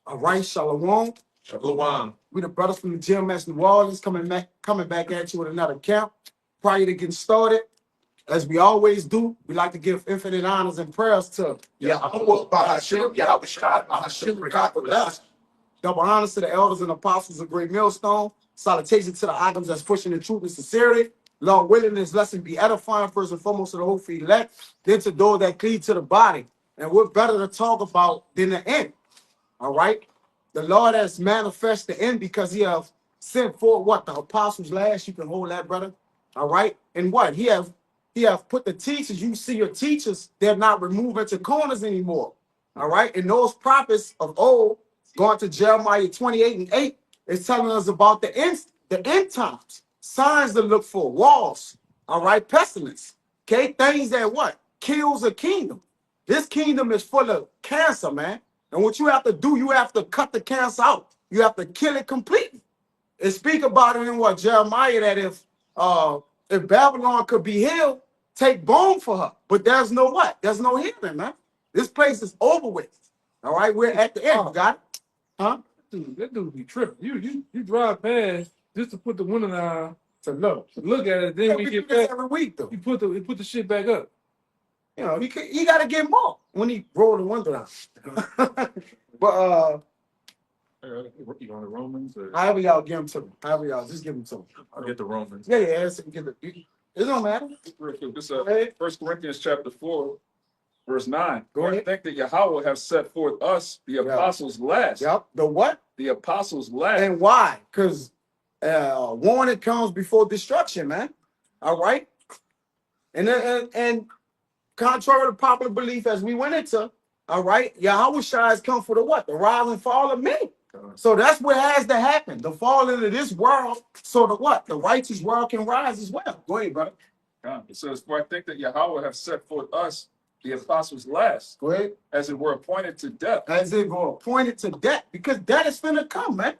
All right, Shalom. Shalom. We the brothers from the GMS New Orleans coming back at you with another camp. Prior to getting started, as we always do, we like to give infinite honors and prayers to double honors to the elders and apostles of Great Millstone. Salutations to the items that's pushing the truth and sincerity. Lord willing, this lesson be edifying first and foremost to the whole free elect, then to those that cleave to the body. And we're better to talk about than the end. All right. The Lord has manifested the end because he have sent forth what? The apostles last. You can hold that, brother. All right. And what? He have put the teachers. You see your teachers, they're not removed into corners anymore. All right. And those prophets of old, going to Jeremiah 28:8, is telling us about the end times, signs to look for, wars. All right. Pestilence. Okay. Things that what? Kills a kingdom. This kingdom is full of cancer, man. And what you have to do, you have to cut the cancer out. You have to kill it completely. And speak about it in what Jeremiah, that if Babylon could be healed, take bone for her. But there's no what? There's no healing, man. This place is over with. All right, we're at the end. You got it? Huh? Dude, that dude be tripping. You drive past just to put the window down to look at it. Then we get back every week though. He put the shit back up. You know, he got to get more when he rolled the window down. But you on the Romans? Or? However y'all give them to me. However y'all just give them to me. I'll get the Romans. Yeah. It don't matter. This 1 Corinthians chapter 4, verse 9. Go ahead. I think that Yahweh have set forth us, the apostles last. Yep. The what? The apostles last. And why? Because warning comes before destruction, man. All right. And contrary to popular belief, as we went into, all right, Yahweh Shai has come for the what? The rise and fall of men. So that's what has to happen. The fall into this world, so the what? The righteous world can rise as well. Go ahead, brother. It says, for I think that Yahweh have set forth us, the apostles last. Go ahead. As it were appointed to death. As it were appointed to death. Because death is finna come, man.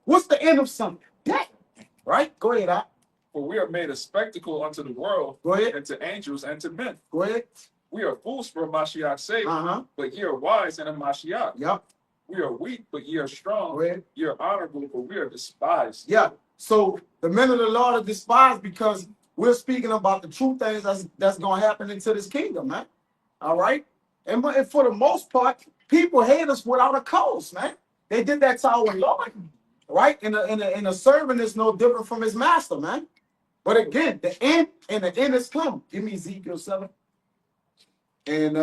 What's the end of something? Death. Right? Go ahead, Al. For we are made a spectacle unto the world, go ahead, and to angels and to men. Go ahead. We are fools for Mashiach's sake, but ye are wise in a Mashiach. Yep. We are weak, but ye are strong. Go ahead. Ye are honorable, but we are despised. Yeah. So the men of the Lord are despised because we're speaking about the true things that's going to happen into this kingdom, man. All right. And for the most part, people hate us without a cause, man. They did that to our Lord, right? And a servant is no different from his master, man. But again, the end is come. Give me Ezekiel 7 and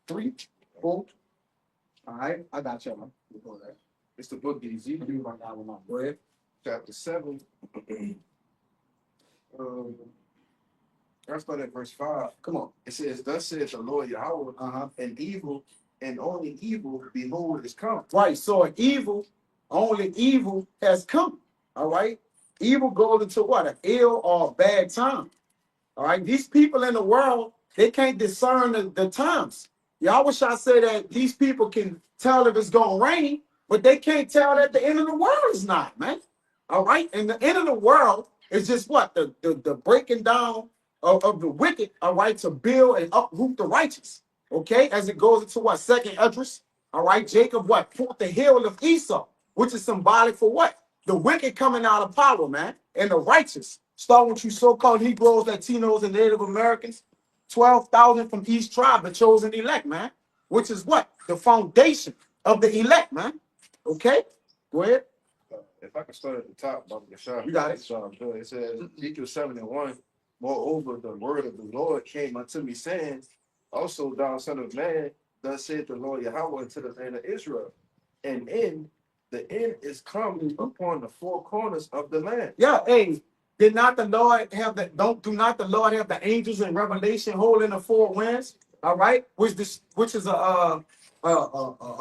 3, 4. All right, I got you, man. It's the book of Ezekiel. Go ahead. Chapter 7. I start at verse 5. Come on. It says, thus saith the Lord Yahweh, and evil, and only evil, behold, is come. Right, so an evil, only evil has come. All right. Evil goes into what? An ill or a bad time. All right. These people in the world, they can't discern the times. Y'all wish I say that these people can tell if it's going to rain, but they can't tell that the end of the world is not, man. All right. And the end of the world is just what? The breaking down of the wicked, all right, to build and uproot the righteous. Okay. As it goes into what? Second Esdras. All right. Jacob, what? Fought the hill of Esau, which is symbolic for what? The wicked coming out of power, man, and the righteous. Start with you so-called Negroes, Latinos, and Native Americans. 12,000 from each tribe, the chosen elect, man. Which is what? The foundation of the elect, man. Okay? Go ahead. If I can start at the top, you got it. It says, Ezekiel 7:1, moreover, the word of the Lord came unto me, saying, also thou son of man, thus saith the Lord Yahweh unto the land of Israel. And the end is coming upon the four corners of the land. Yeah, hey, did not the Lord have do not the Lord have the angels in Revelation holding the four winds? All right, which is a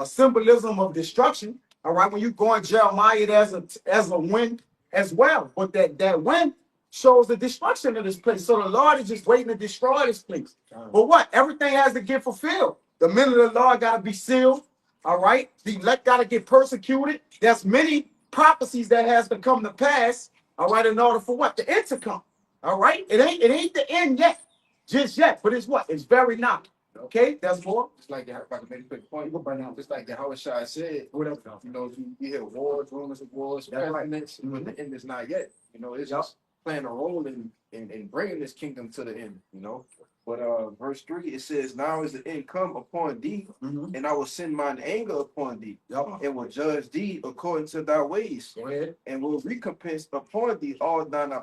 symbolism of destruction. All right, when you go in Jeremiah, as a wind as well, but that wind shows the destruction of this place. So the Lord is just waiting to destroy this place. But what? Everything has to get fulfilled. The men of the Lord got to be sealed. All right, the elect got to get persecuted. There's many prophecies that has to come to pass. All right, in order for what? The end to come. All right, it ain't the end yet, just yet. But it's what? It's very nigh. Okay, that's more. Just like that, if I can make a quick point, just like the Howard Shah said, Whatever. you know, you hear wars, rumors of wars, That's right. presidents, but the end is not yet. You know, it's Yup. just playing a role in bringing this kingdom to the end, you know. But verse 3, it says, now is the end come upon thee, Mhm. and I will send mine anger upon thee, Yup. and will judge thee according to thy ways, Go ahead. and will recompense upon thee all thine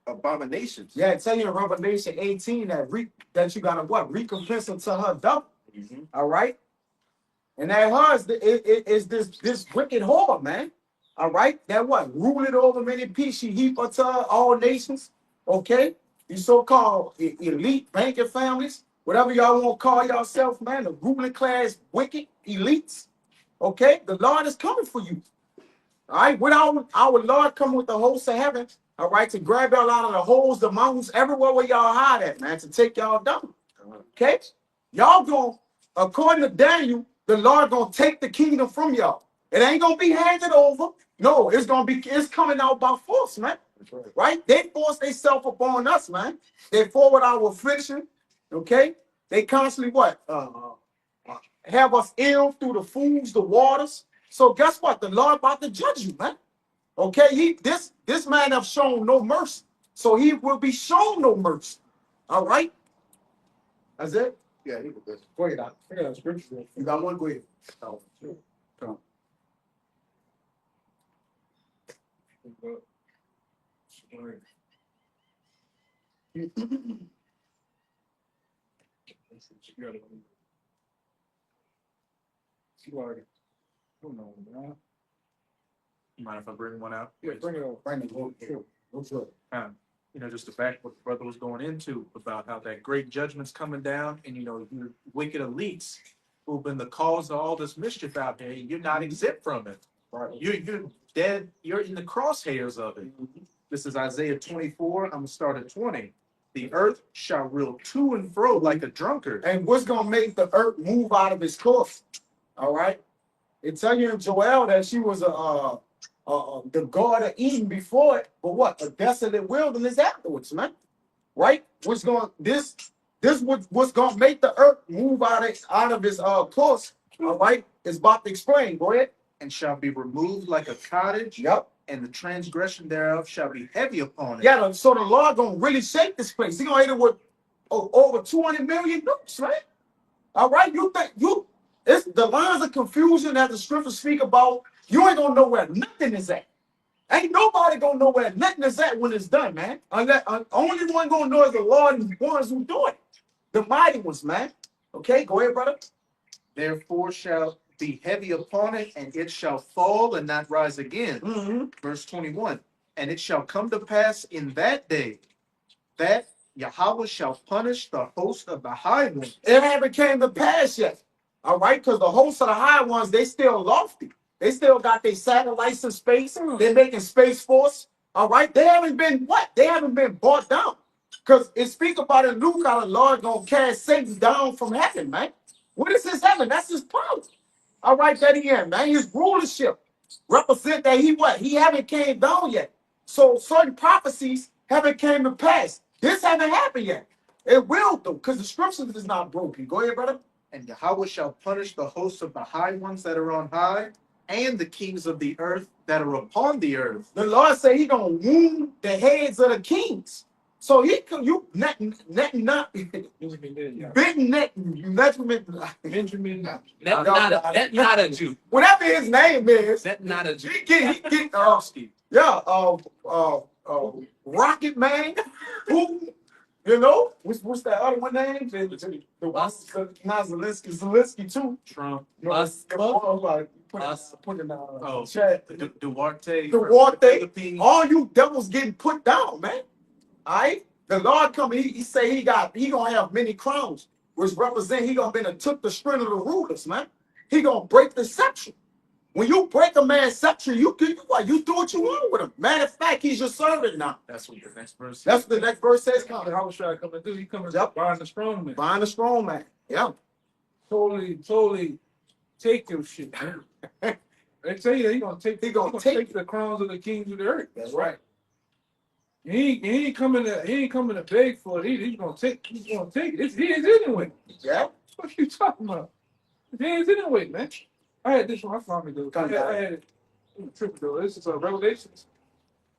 abominations. Yeah, tell you in Revelation 18 that you gotta what? Recompense unto her double. Mhm. All right. And that her is this wicked whore, man. All right. That what? Ruling over many people. She heap unto all nations. Okay. These so-called elite banking families, whatever y'all want to call yourself, man, the ruling class, wicked elites. Okay. The Lord is coming for you. All right. Without our Lord coming with the hosts of heaven, all right, to grab y'all out of the holes, the mountains, everywhere where y'all hide at, man, to take y'all down. Okay. Y'all going, according to Daniel, the Lord gonna take the kingdom from y'all. It ain't gonna be handed over. No, it's coming out by force, man. That's right. Right? They force themselves upon us, man. They forward our affliction. Okay? They constantly what? Have us ill through the foods, the waters. So guess what? The Lord about to judge you, man. Okay, this man have shown no mercy, so he will be shown no mercy. All right, that's it. Yeah, he was good. Go ahead, Doc. I got a scripture. You got one. Go ahead. Oh, sure. Come. Mind if I bring one out? Yeah, bring it over. Bring it. Go. Sure. Go for it. Just to back what the brother was going into about how that great judgment's coming down, and you wicked elites who've been the cause of all this mischief out there, you're not exempt from it. Right. You're dead. You're in the crosshairs of it. This is Isaiah 24. I'm gonna start at 20. The earth shall reel to and fro like a drunkard. And what's gonna make the earth move out of its course? All right. It tell you in Joel that she was the God of Eden before it, but what? A desolate wilderness afterwards, man. Right? What's gonna make the earth move out of its course? All right, it's about to explain. Go ahead. And shall be removed like a cottage. Yep. And the transgression thereof shall be heavy upon it. Yeah, so the Lord gonna really shake this place. He gonna hit it with over 200 million nukes, right? All right, it's the lines of confusion that the scriptures speak about. You ain't gonna know where nothing is at. Ain't nobody gonna know where nothing is at when it's done, man. Unless only one gonna know is the Lord and the ones who do it, the mighty ones, man. Okay, go ahead, brother. Therefore shall be heavy upon it, and it shall fall and not rise again. Mm-hmm. Verse 21. And it shall come to pass in that day that Yahweh shall punish the host of the high ones. It haven't came to pass yet. All right, because the hosts of the high ones, they still lofty. They still got their satellites in space. They're making space force. All right, they haven't been what? They haven't been brought down. Because it speaks about in Luke how the Lord gonna cast Satan down from heaven, man. What is his heaven? That's his power. All right, that he in, man. His rulership represent that he what? He haven't came down yet. So certain prophecies haven't came to pass. This haven't happened yet. It will though, because the scriptures is not broken. Go ahead, brother. And Yahweh shall punish the hosts of the high ones that are on high, and the kings of the earth that are upon the earth. The Lord said he gonna wound the heads of the kings. So he could you not big neck Benjamin. That not a Jew. whatever his name is. That not a Jew. He get Rocket Man. Who what's that other one name? Not Zelensky too. Trump. Us. Put in Oh, chat. Duarte. Duarte. All you devils getting put down, man. All right, the Lord coming. He say he gonna have many crowns, which represent he gonna took the strength of the rulers, man. He gonna break the scepter. When you break a man's scepter, you do what you want with him. Matter of fact, he's your servant now. That's what the next verse. That's what the next verse says. How was I coming through? He coming Yep. buying the strong man. Find a strong man. Yeah. Totally take your shit. They tell you he gonna take the crowns of the kings of the earth. That's right. He ain't coming to beg for it. He's gonna take it. It's his anyway. Yeah. What you talking about? James anyway, man. I had this one. I found it though. I had it. Tripping though. This is Revelations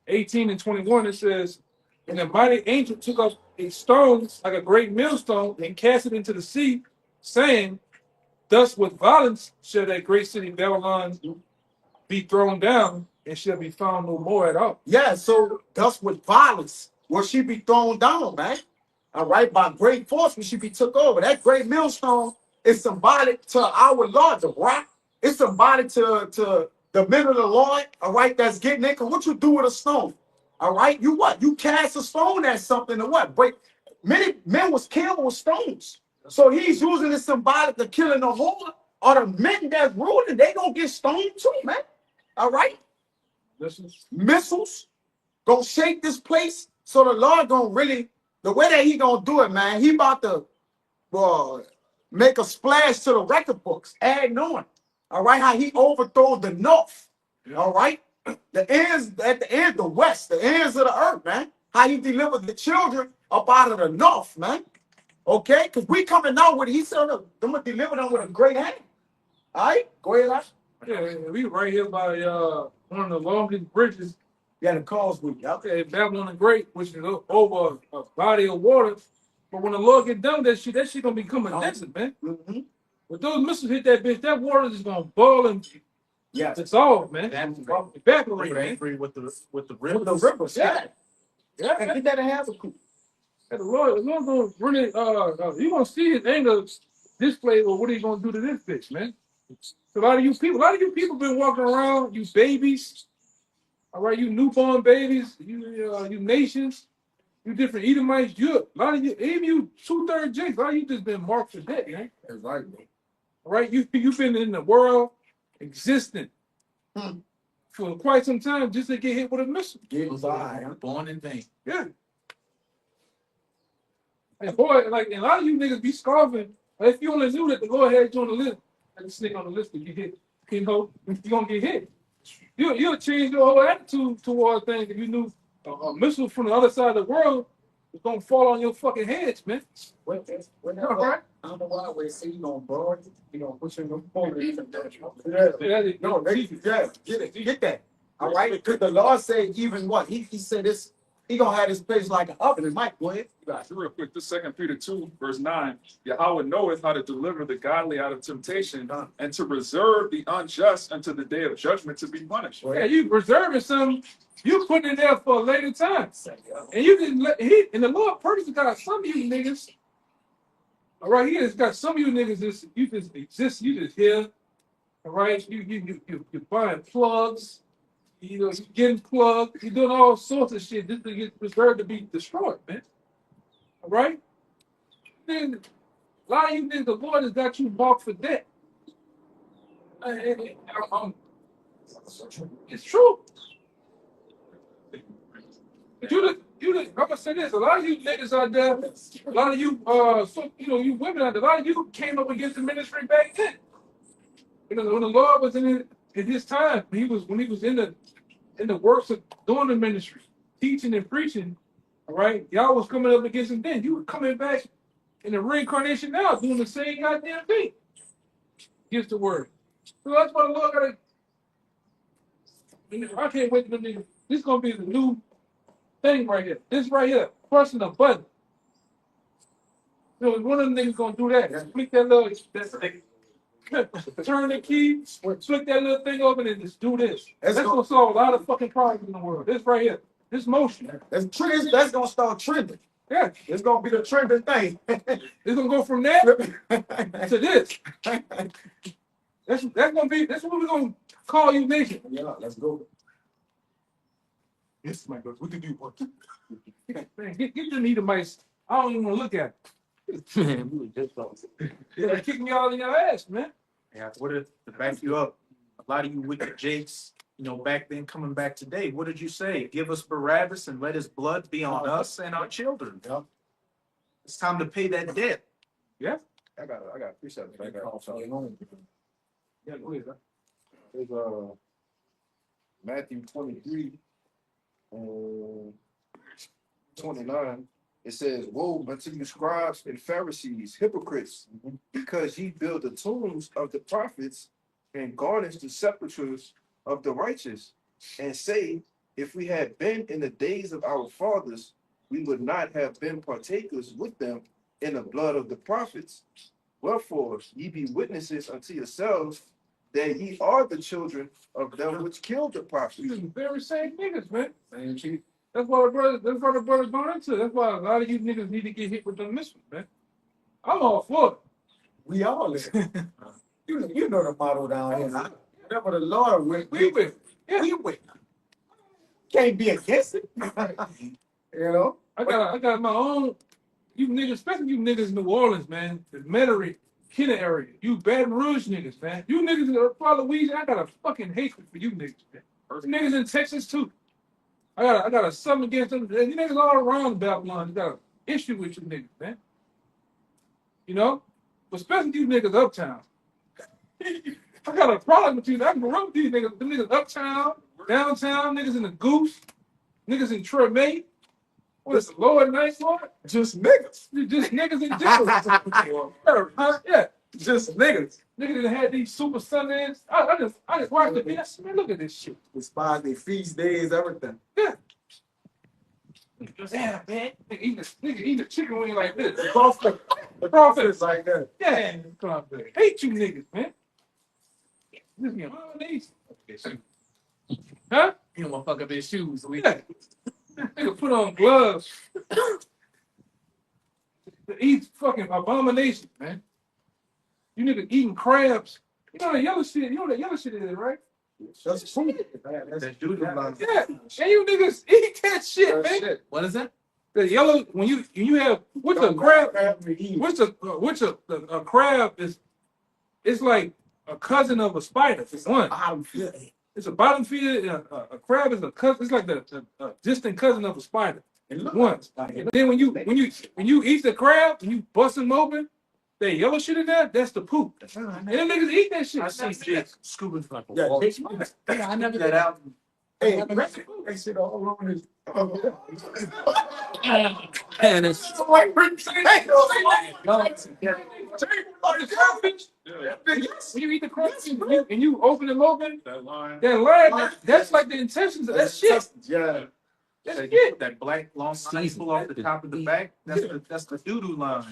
18 and 21. It says, "And the mighty angel took up a stone like a great millstone and cast it into the sea, saying, Thus with violence shall that great city Babylon be thrown down, and shall be found no more at all." Yeah, so thus with violence will she be thrown down, man. All right, by great force will she be took over. That great millstone is symbolic to our Lord, the rock. It's symbolic to the men of the Lord, all right, that's getting it. Cause what you do with a stone? All right, you what? You cast a stone at something and what? Break. Many men was killed with stones. So he's using it symbolic of killing the whole or the men that's ruling, they gonna get stoned too, man. All right. Missiles gonna shake this place. So the Lord gonna really, the way that he gonna do it, man, he about to make a splash to the record books, add on. All right, how he overthrow the north. All right, the ends at the end, the west, the ends of the earth, man. How he delivered the children up out of the north, man. Okay, because we coming out with, he said, I'm gonna deliver them with a great hand. All right, go ahead, Ash. Yeah, we right here by one of the longest bridges. Yeah, the causeway. Yep. Okay, Babylon the Great, which is over a body of water. But when the Lord get done with that shit gonna become a desert, man. Mm-hmm. When those missiles hit that bitch, that water is gonna boil and dissolve, man. Evaporate, man. With the rivers. With the rivers, yeah. Yeah, And get that in half a coup. and the Lord gonna really, you gonna see his anger displayed, or what are you gonna do to this bitch, man? So a lot of you people been walking around, you babies, all right, you newborn babies, you nations, you different Edomites, a lot of you, even you 2/3 Jakes, a lot of you just been marked for death, man. That's right, bro. All right, you've been in the world existing for quite some time just to get hit with a missile. Born in vain. Yeah. And boy, like, and a lot of you niggas be scoffing. If you only knew that the Lord had you on the list, like a snake on the list to get hit, you know, you're gonna get hit. You'll change your whole attitude towards things if you knew a missile from the other side of the world was gonna fall on your fucking heads, man. All right. I don't know why we say you gonna burn, you know, push in the phone. Get that. All right, because the Lord said even what he said this, he gonna have this place like an oven. And Mike, go ahead. Real quick, this 2 Peter 2, verse 9. Yahweh knoweth how to deliver the godly out of temptation and to reserve the unjust unto the day of judgment to be punished. Yeah, you reserving something, you putting it there for a later time. And you can and the Lord purposely got some of you niggas. All right, he has got some of you niggas you just exist, you just here. All right, you buying plugs, you know, you getting plugged, you doing all sorts of shit just to get preserved to be destroyed, man. All right? Then a lot of you niggas, the Lord has got you marked for death. It's true. But I'm gonna say this: a lot of you niggas out there, a lot of you, you women out there, a lot of you came up against the ministry back then. You know, when the Lord was in his time, when he was in the works of doing the ministry, teaching and preaching. All right, y'all was coming up against him then. You were coming back in the reincarnation now, doing the same goddamn thing. Here's the word. So that's why the Lord I can't wait to this is gonna be the new thing right here. This right here, pressing the button. You know, one of them niggas gonna do that. Flick that little turn the key, flick that little thing over and just do this. That's gonna solve a lot of fucking problems in the world. This right here. This motion. That's gonna start trending. Yeah. It's gonna be the trending thing. It's gonna go from there to this. That's what we're gonna call you nation. Yeah, let's go. Yes, my God. What did you want? Man, get them Edomites. I don't even want to look at it. Man, they're kicking me all in your ass, man. Yeah, what if, to back you up, a lot of you wicked jakes, you know, back then coming back today, what did you say? Give us Barabbas and let his blood be on us and our children. Yeah. It's time to pay that debt. Yeah. I got precepts. I got Yeah, go ahead. There's Matthew 23 and 29. It says, "Woe unto you, scribes and Pharisees, hypocrites, because ye build the tombs of the prophets and garnish the sepulchres of the righteous, and say, if we had been in the days of our fathers, we would not have been partakers with them in the blood of the prophets. Wherefore ye be witnesses unto yourselves that ye are the children of them which killed the prophets." These are the very same niggas, man. That's why the brothers going into. That's why a lot of you niggas need to get hit with them missiles, man. I'm all for it. We all live. You know the motto down here. Huh? Whatever the Lord will, We with. Yeah. we win. Can't be against it. You know? I got my own. You niggas, especially you niggas in New Orleans, man. The Metairie, Kenner area. You Baton Rouge niggas, man. You niggas in the Louisiana, I got a fucking hatred for you niggas, man. You niggas in Texas too. I got a something against them. You niggas all around Babylon. I got an issue with you niggas, man. You know? But especially you niggas uptown. I got a problem with you. I can run with these niggas. The niggas uptown, downtown, niggas in the Goose, niggas in Treme. What is the Lower Ninth Ward? Just niggas. You just niggas in general. Huh? Yeah. Just niggas. Niggas that had these super Sundays. I just watched the video. Man, look at this shit. Despise their feast days, everything. Yeah. Damn, man. Nigga eating a chicken wing like this. The prophets like that. Yeah. Hate you niggas, man. This is abomination. Huh? You don't want to fuck up his shoes. So Yeah. Nigga put on gloves. To eat fucking abomination, man. You nigga eating crabs. You know the yellow shit. You know what the yellow shit is, right? That's food. That's doo-doo line. Yeah. And you niggas eat that shit, man. shit. what is that? The yellow when you have what's a crab? What's a crab is? It's like a cousin of a spider. It's one. Bottom feeder. It's a bottom feeder. A crab is a cousin. It's like the distant cousin of a spider. One. And then when you eat the crab and you bust them open, that yellow shit in there, that's the poop. And them niggas eat that shit. I see Jake scooping like a Yeah, wall. yeah, I never that out. Hey, they shit all over his. And it's When you eat the crabs and you open them open, That line. that line, that's like the intentions of that shit. Yeah. That's So you it. put that black long staple off the top of the back. That's the doo-doo line.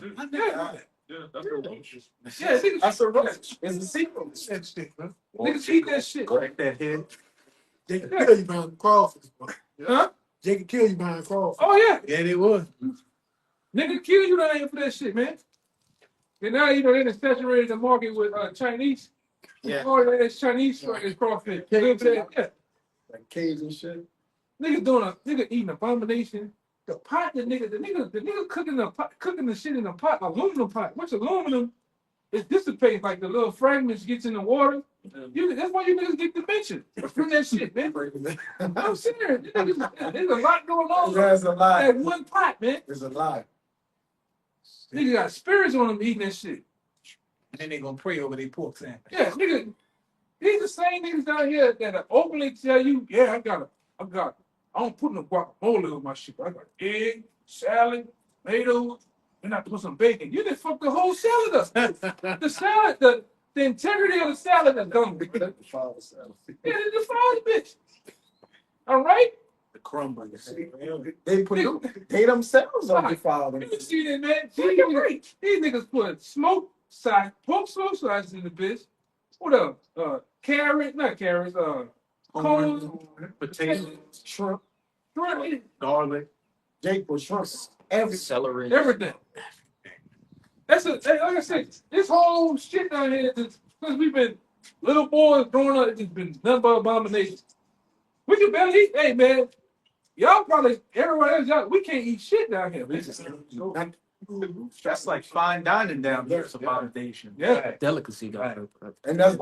Yeah, that's the roaches. Yeah, niggas, That's a roach. It's a secret. that shit, man. Niggas eat that shit. Correct that head. They can kill you behind the crawfish, bro. Huh? They can kill you behind the crawfish. Oh yeah. Yeah, they would. Nigga kill you down here for that shit, man. And now you know they done saturated the market with Chinese. Yeah. All that Chinese is crawfish. Yeah. Yeah. Like caves and shit. Nigga eating abomination. The pot, the nigga cooking the shit in a pot, aluminum pot. Which aluminum is dissipating like the little fragments gets in the water. That's why you niggas get dementia from that shit, man. I'm serious. There's a lot going on. There's a lot. That one pot, man. There's a lot. Nigga got spirits on them eating that shit. And then they gonna pray over their pork sandwich. Yeah, nigga. These the same niggas down here that openly tell you, yeah, I don't put no guacamole on my shit. I got egg, salad, tomatoes, and I put some bacon. You just fuck the whole salad up. The salad, the integrity of the salad is gone. Yeah, The father salad. it's the father, bitch. All right? The crumble. They put they themselves on the father. You see that, man? These niggas put pork smoke slices in the bitch. What up? Carrots, corn, Potatoes, Shrimp. garlic. Jake put shrimps. Every celery. everything. Like I said, this whole shit down here, because we've been little boys growing up, it's been nothing but abominations. We can barely eat. Hey, man, y'all probably, everybody else, we can't eat shit down here. Man. That's like fine dining down here. It's abomination. Yeah. Delicacy, dog. and that's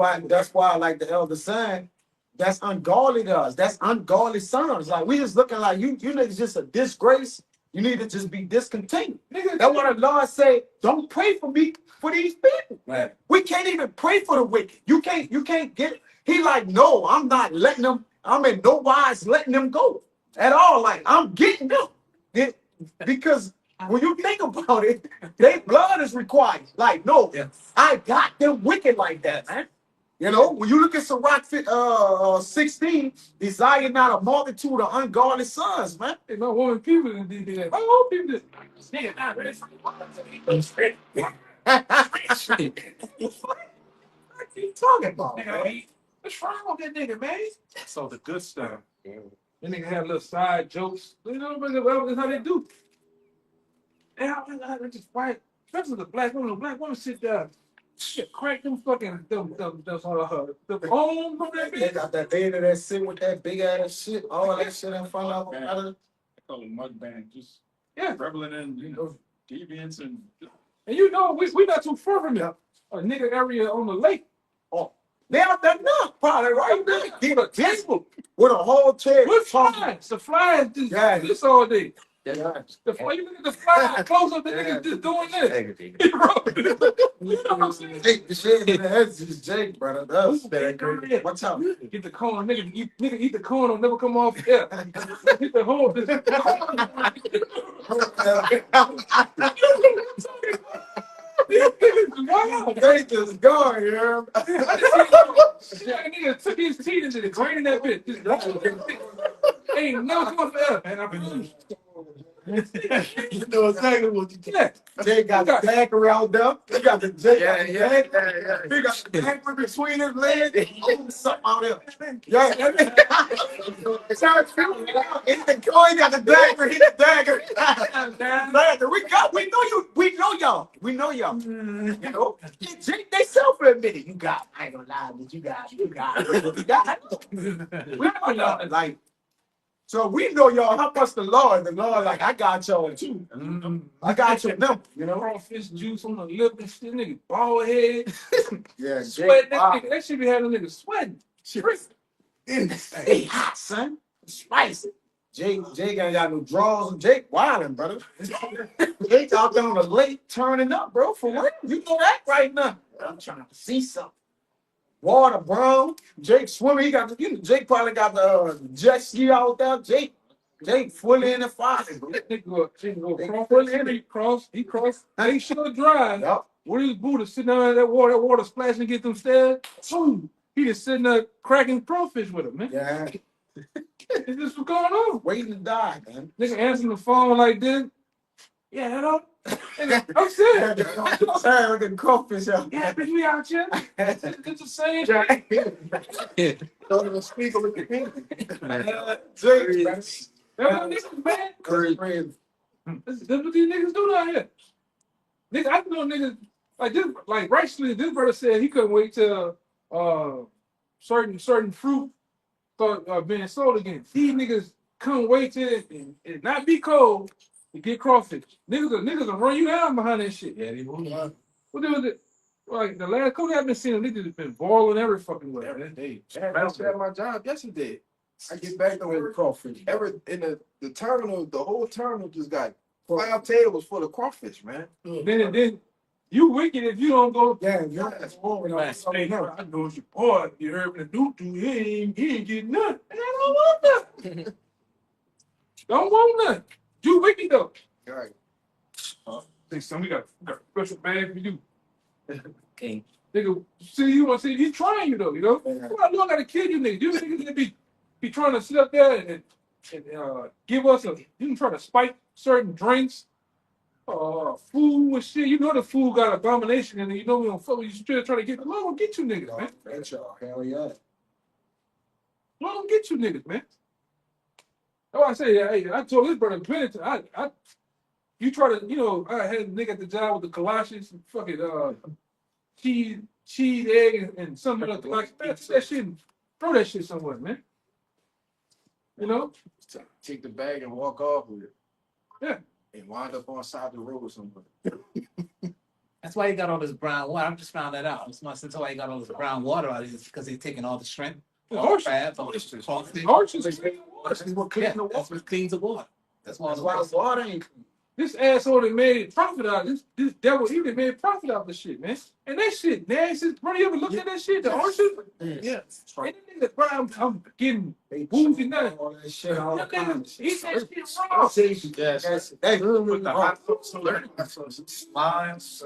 why like the elder son, that's ungodly to us. That's ungodly sons. Like we just looking like you niggas just a disgrace. You need to just be discontent. Nigga, That's why the Lord say, don't pray for me for these people. Right. We can't even pray for the wicked. You can't get it. He like, no, I'm not letting them, I'm in no wise letting them go at all. Like I'm getting them. Because When you think about it, their blood is required. Like, no, I got them wicked like that, man. You know, when you look at Sirach 16, desire not a multitude of ungodly sons, man. Hey, no woman people did that. My old people did. Nigga, not ready for What are you talking about, man? nigga, what's wrong with that nigga, man? So the good stuff. That nigga had little side jokes. You know, but that's how they do. And I just fight. Especially the black woman. The black woman sit there. Shit, crack them fucking the home from that They bitch. got that lady that sit with that big ass shit, all that shit in front of them. I call it mukbang, just Yeah. reveling in, deviance and And you know, we not too far from that. A nigga area on the lake. Oh, they out there now, probably right there. With a table. With a whole chair. With flies. The flies just Yeah. this all day. Yeah. The fly, you look at the flies close up, the niggas just doing this. You know what I'm saying? Jake, the shit in the heads is Jake, brother. That's Yeah. what's up? Get the corn, nigga eat the corn, will never come off. Yeah. Hit the hole. Wow. Jake is gone, you hear me? That nigga took his teeth into the grain in that bitch. Ain't never come up forever. And I've been You know exactly what you yeah. Jake got the bag around them. He got the Jake. Yeah. He got the bag between his legs. Something out there. Yeah. It's the coin got the dagger. Hit the dagger. Dagger. We know y'all. We know y'all. You know, Jake, they self-admitted. You got. I ain't gonna lie, but you got. You got. We know y'all. Like. So we know y'all. How much the Lord like I got y'all too. I got your number. You know. Crawfish juice on the lip and shit, nigga. Bald head. Yeah. Sweat. That shit be having a nigga sweating. Hey, hot, son. Spicy. Jake ain't got no draws. Jake wildin', brother. Jake out there on the lake turning up, bro. For real. You know that right now. I'm trying to see something. Water, bro. Jake swimming. He got Jake probably got the jet ski out there. Jake fully in the fire. Nigga go cross. He crossed. They should drive. Yup. With his Buddha sitting down in that water splashing to get them stairs. Boom. He just sitting there cracking crawfish with him, man. Yeah. This is what's going on. Waiting to die, man. Nigga answering the phone like this. Yeah, hello. Nigga, I'm serious. Sorry, with the crawfish out. Yeah, bitch, we out here. It's the same shit. Don't even speak with the king. Jake, that's what niggas, man. Crazy. That's what these niggas do down here. Nigga, I know niggas like this. Like rightfully, this brother said he couldn't wait till certain fruit start being sold again. These niggas couldn't wait till it not be cold to get crawfish. Niggas will run you down behind that shit. Yeah, they will. What was it? Like the last couple I've been seeing, niggas been balling every fucking way. every day. I was at my job yesterday. I get back to work. Crawfish. In the terminal, the whole terminal just got 5 tables full of crawfish, man. Then you wicked if you don't go. Yeah, that's forward on Hey, something else. I know it's your boy. You heard me the dude, he ain't getting nothing. And I don't want nothing. Don't want nothing. You wicked though. All right. Say, son, we got a special bag for you. Okay. Nigga, see you want to see he's trying you though, you know? Yeah. Well, I know I gotta kill you niggas. You niggas that be trying to sit up there and give us you can try to spike certain drinks, food and shit. You know the food got abomination in it. You know we don't fuck with you. Still trying to get the Lord will get you niggas, man. That's y'all. Hell yeah. Lord will get you niggas, man. That's why I say, hey, I told this brother plenty times, you try to, I had a nigga at the job with the galoshes and fucking cheese, egg, and some other like that shit and throw that shit somewhere, man. You know? Take the bag and walk off with it. Yeah. And wind up on side of the road somewhere. That's why he got all this brown water. I just found that out. It's why he got all this brown water out. It's because he's taking all the shrimp, The all the ocean. crabs, all the crawfish. Ocean's clean water. That's what Yeah, cleans the that's water. what cleans the water. That's why That's why the water ain't clean. This asshole that made profit out of this devil, he done made profit out of the shit, man. And that shit, nasty. Bro, you ever looked at that shit? The orange shit? Yeah. And that nigga, bro, I'm getting woozy now. All that shit, all That kind of nigga, eat that shit. shit raw. Yes. Hey, With the hot sauce, limes.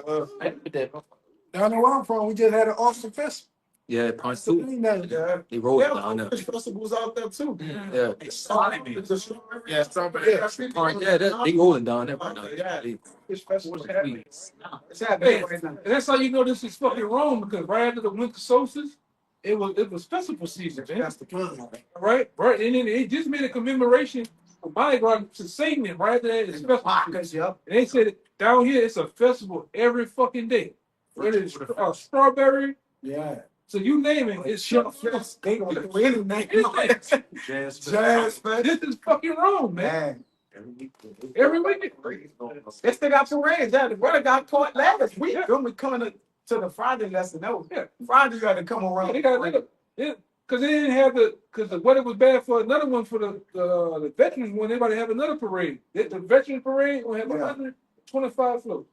Down the where I'm from, we just had an Austin Festival. Yeah, point So two. we know. yeah. They rolled Yeah, down there. fish festivals out there too. Yeah. Yeah, strawberry. Yeah, they rolling down there right now. They- Fish festival was happening. It's happening Hey, right now. and that's how you know this is fucking wrong, because right after the winter solstice, it was festival season, man. That's the plan. Right? And then they just made a commemoration of Mardi Gras to Satan right there. It's festival season. Yep. And they said down here it's a festival every fucking day. Whether it's strawberry, Yeah. so you name it, it's shit. Yes. They gonna do anything. Jazz. Jazz, man. This is fucking wrong, man. Man. Every week. This thing got parades. Yeah, the brother got caught last week. When we coming to the Friday lesson, no. Yeah. Friday you got to come around. They got another. Because they didn't have because the weather was bad for another one for the veterans one. Everybody have another parade. The veteran parade will have 125 floats.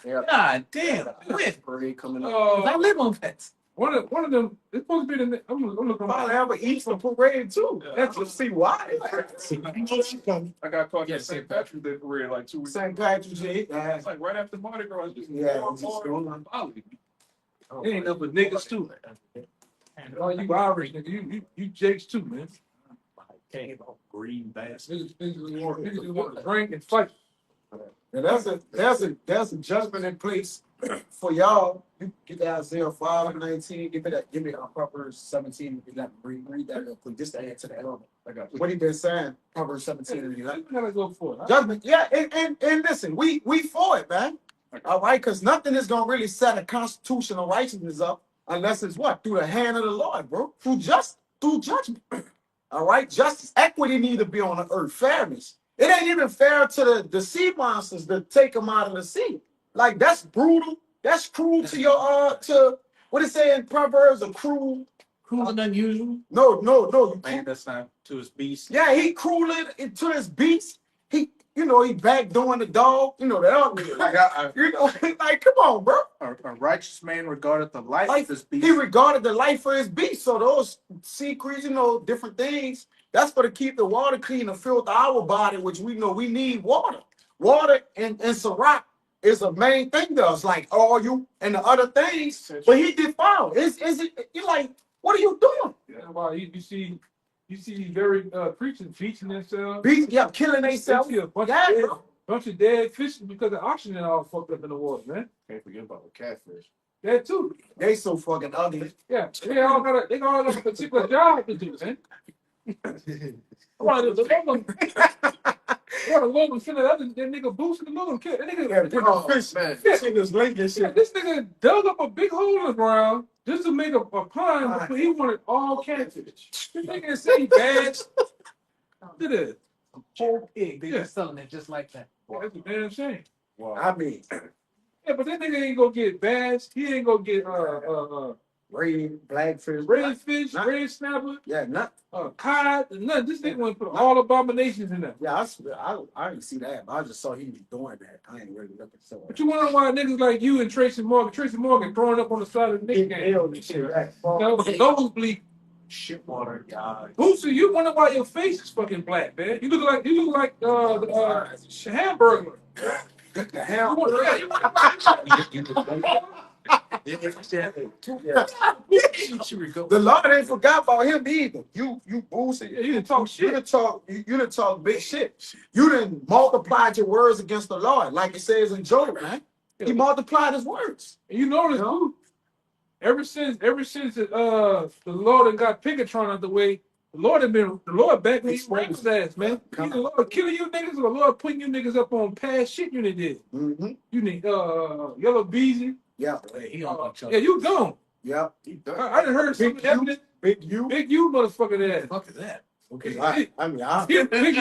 God damn. When? Parade coming up. I live on Pets. One of them. It's supposed to be the. I'm looking. Probably have an Easter parade too. That's to see why. I got caught Yeah, at St. Patrick's Day parade like 2 weeks ago. St. Patrick's Day. It's like right after Mardi Gras. Just It ain't nothing but niggas too. Oh, you Irish nigga. You Jakes too, man. Green bastard. Niggas want to drink and fight. And there's a judgment in place for y'all. You get that Isaiah 5:19. Give me Proverbs 17. Read that real quick. Just to add to the element. What he been saying? Proverbs 17 and 11. You gotta go for it. Judgment. Yeah, and listen, we for it, man. All right, because nothing is gonna really set a constitutional righteousness up unless it's what? Through the hand of the Lord, bro. Through judgment. All right, justice, equity need to be on the earth. Fairness. It ain't even fair to the sea monsters to take them out of the sea. Like that's brutal. That's cruel to your to what it say in Proverbs? A cruel. Cruel and unusual. No. Man, that's not to his beast. Yeah, he cruel it to his beast. He back doing the dog. You know that. Like, like come on, bro. A righteous man regarded the life Like, of his beast. he regarded the life of his beast. So those sea creatures, different things. That's for to keep the water clean and filter our body, which we know we need water. Water and Sirach is a main thing to us, like oil and the other things. But he defiled. Is it? You like, what are you doing? Yeah, well, you see very preachers beaching themselves. Killing themselves. You see a Yeah, bunch of dead fish because the oxygen all fucked up in the water, man. Can't forget about the catfish. That too. They so fucking ugly. Yeah, they all got a particular job to do, man. Well, the woman sending that nigga boosting the little kid. That nigga, Fish, man. Fishing this lake and shit. this nigga dug up a big hole in the ground just to make a pond, but he wanted all catfish. This nigga said he bad. Look at that. Whole pig. They just selling it just like that. Boy, that's a damn shame. I mean, Yeah, but that nigga ain't gonna get bass. He ain't gonna get red, blackfish, red fish, Not- red snapper, Yeah, not. cod, nothing. This nigga want to put all abominations in there. Yeah, I didn't see that. But I just saw he was doing that. I ain't really looking so. But you wonder why niggas like you and Tracy Morgan growing up on the side of the nigga game. and shit, right? Nosebleed. Shit water, God. Boosie, you wonder why your face is fucking black, man. You look like the hamburger. The hell? The Lord ain't forgot about him either. You boosted. Yeah, you didn't talk shit. You didn't talk big shit. You didn't multiply your words against the Lord, like it says in Job, man. He multiplied his words. And you notice, too, ever since the Lord had got Pinkatron out the way, the Lord back when he ranked his ass, man. Either the Lord killing you niggas or the Lord putting you niggas up on past shit you done did. Mm-hmm. You need Yellow Beezy. Yeah. He on my Yeah, you gone. Yeah. I done heard some evidence. Big you. Big U motherfucking ass. fuck is that? Okay. Big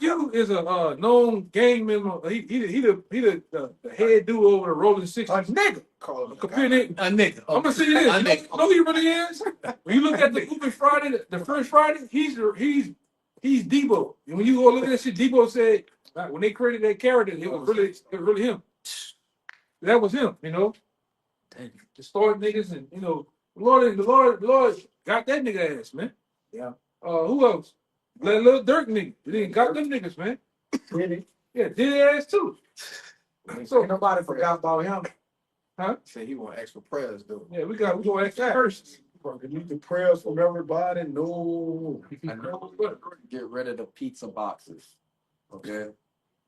U is a known gang member. He the head dude over the Rolling 60s. A nigga. Call him Compared to, A nigga. I'm gonna say this. You know who he really is? When you look at the Open Friday, the first Friday, he's Debo. And when you go look at that shit, Debo said, Right? When they created that character, it was really him. That was him, you know. Damn. Destroyed niggas, and you know, the Lord got that nigga ass, man. Yeah. Who else? That little Dirk nigga. He didn't got them niggas, man. Really? Yeah, did ass too. So ain't nobody forgot about him. Huh? Say he want extra prayers, though. Yeah, we gonna ask that first. You need the prayers from everybody. No. Get rid of the pizza boxes. Okay.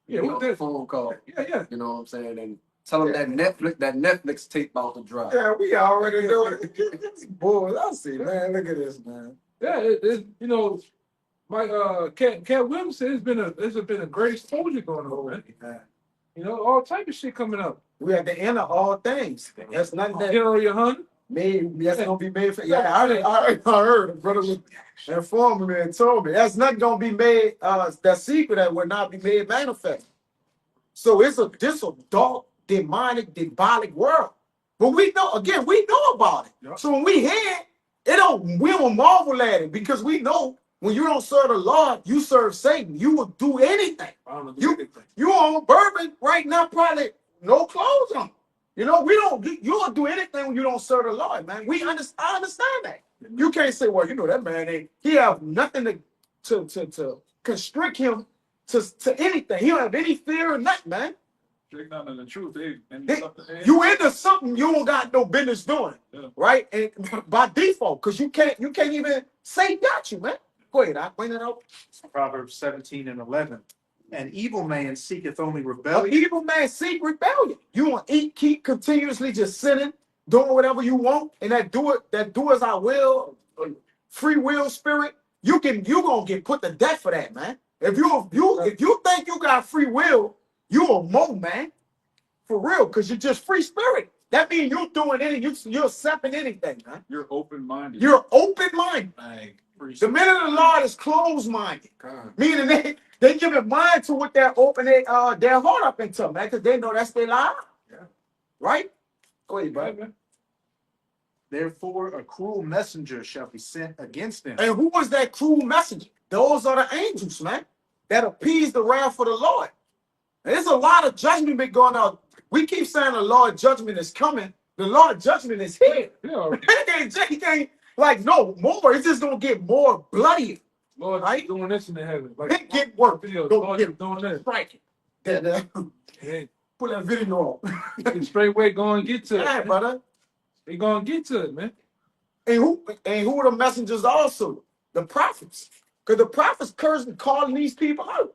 Yeah, You what know, that? phone call. Yeah. You know what I'm saying? And tell them that Netflix tape about to drop. Yeah, we already know it. Boy, I see, man. Look at this, man. Yeah, you know, my Cat Williams said there's been a great exposure going on, man. You know, all type of shit coming up. We at the end of all things. That's nothing that General Yohun. made. That's gonna be made for. Yeah, I heard. The brother was informing me and told me that's not gonna be made. That secret that will not be made manifest. So it's this dark, demonic, diabolic world. But we know about it. Yep. So when we hear it, we don't marvel at it because we know when you don't serve the Lord, you serve Satan. You will do anything. You on bourbon right now, probably no clothes on. You know, you'll do anything when you don't serve the Lord, man. I understand that. You can't say, well, you know, that man he have nothing to constrict him to anything. He don't have any fear or nothing, man. Drink none of the truth. You into something you don't got no business doing, right? And by default, because you can't even say got you, man. Go ahead, I bring it out. Proverbs 17:11. An evil man seeketh only An rebellion. evil man seek rebellion. You want to eat, keep continuously just sinning, doing whatever you want, and that do as I will, free will spirit. You gonna get put to death for that, man. If you think you got free will, you a mo, man. For real, because you're just free spirit. That means you're doing anything, you're accepting anything, man. You're open-minded. You're open-minded. Like, The minute of the Lord is closed-minded, meaning they give it mind to what they're opening their heart up into, man, because they know that's their life. Yeah. Right? Go ahead, brother. Therefore, a cruel messenger shall be sent against them. And who was that cruel messenger? Those are the angels, man, that appease the wrath of the Lord. And there's a lot of judgment been going on. We keep saying the Lord's judgment is coming. The Lord's judgment is here. Yeah. He can't like no more. It's just gonna get more bloody. Lord, right? doing this in the heaven. Like, It get worse. Lord, doing this. Strike it. Put that video on. Straight way going to get to it. Yeah, brother. They going to get to it, man. And who are the messengers also? The prophets. Because the prophets cursing, calling these people out.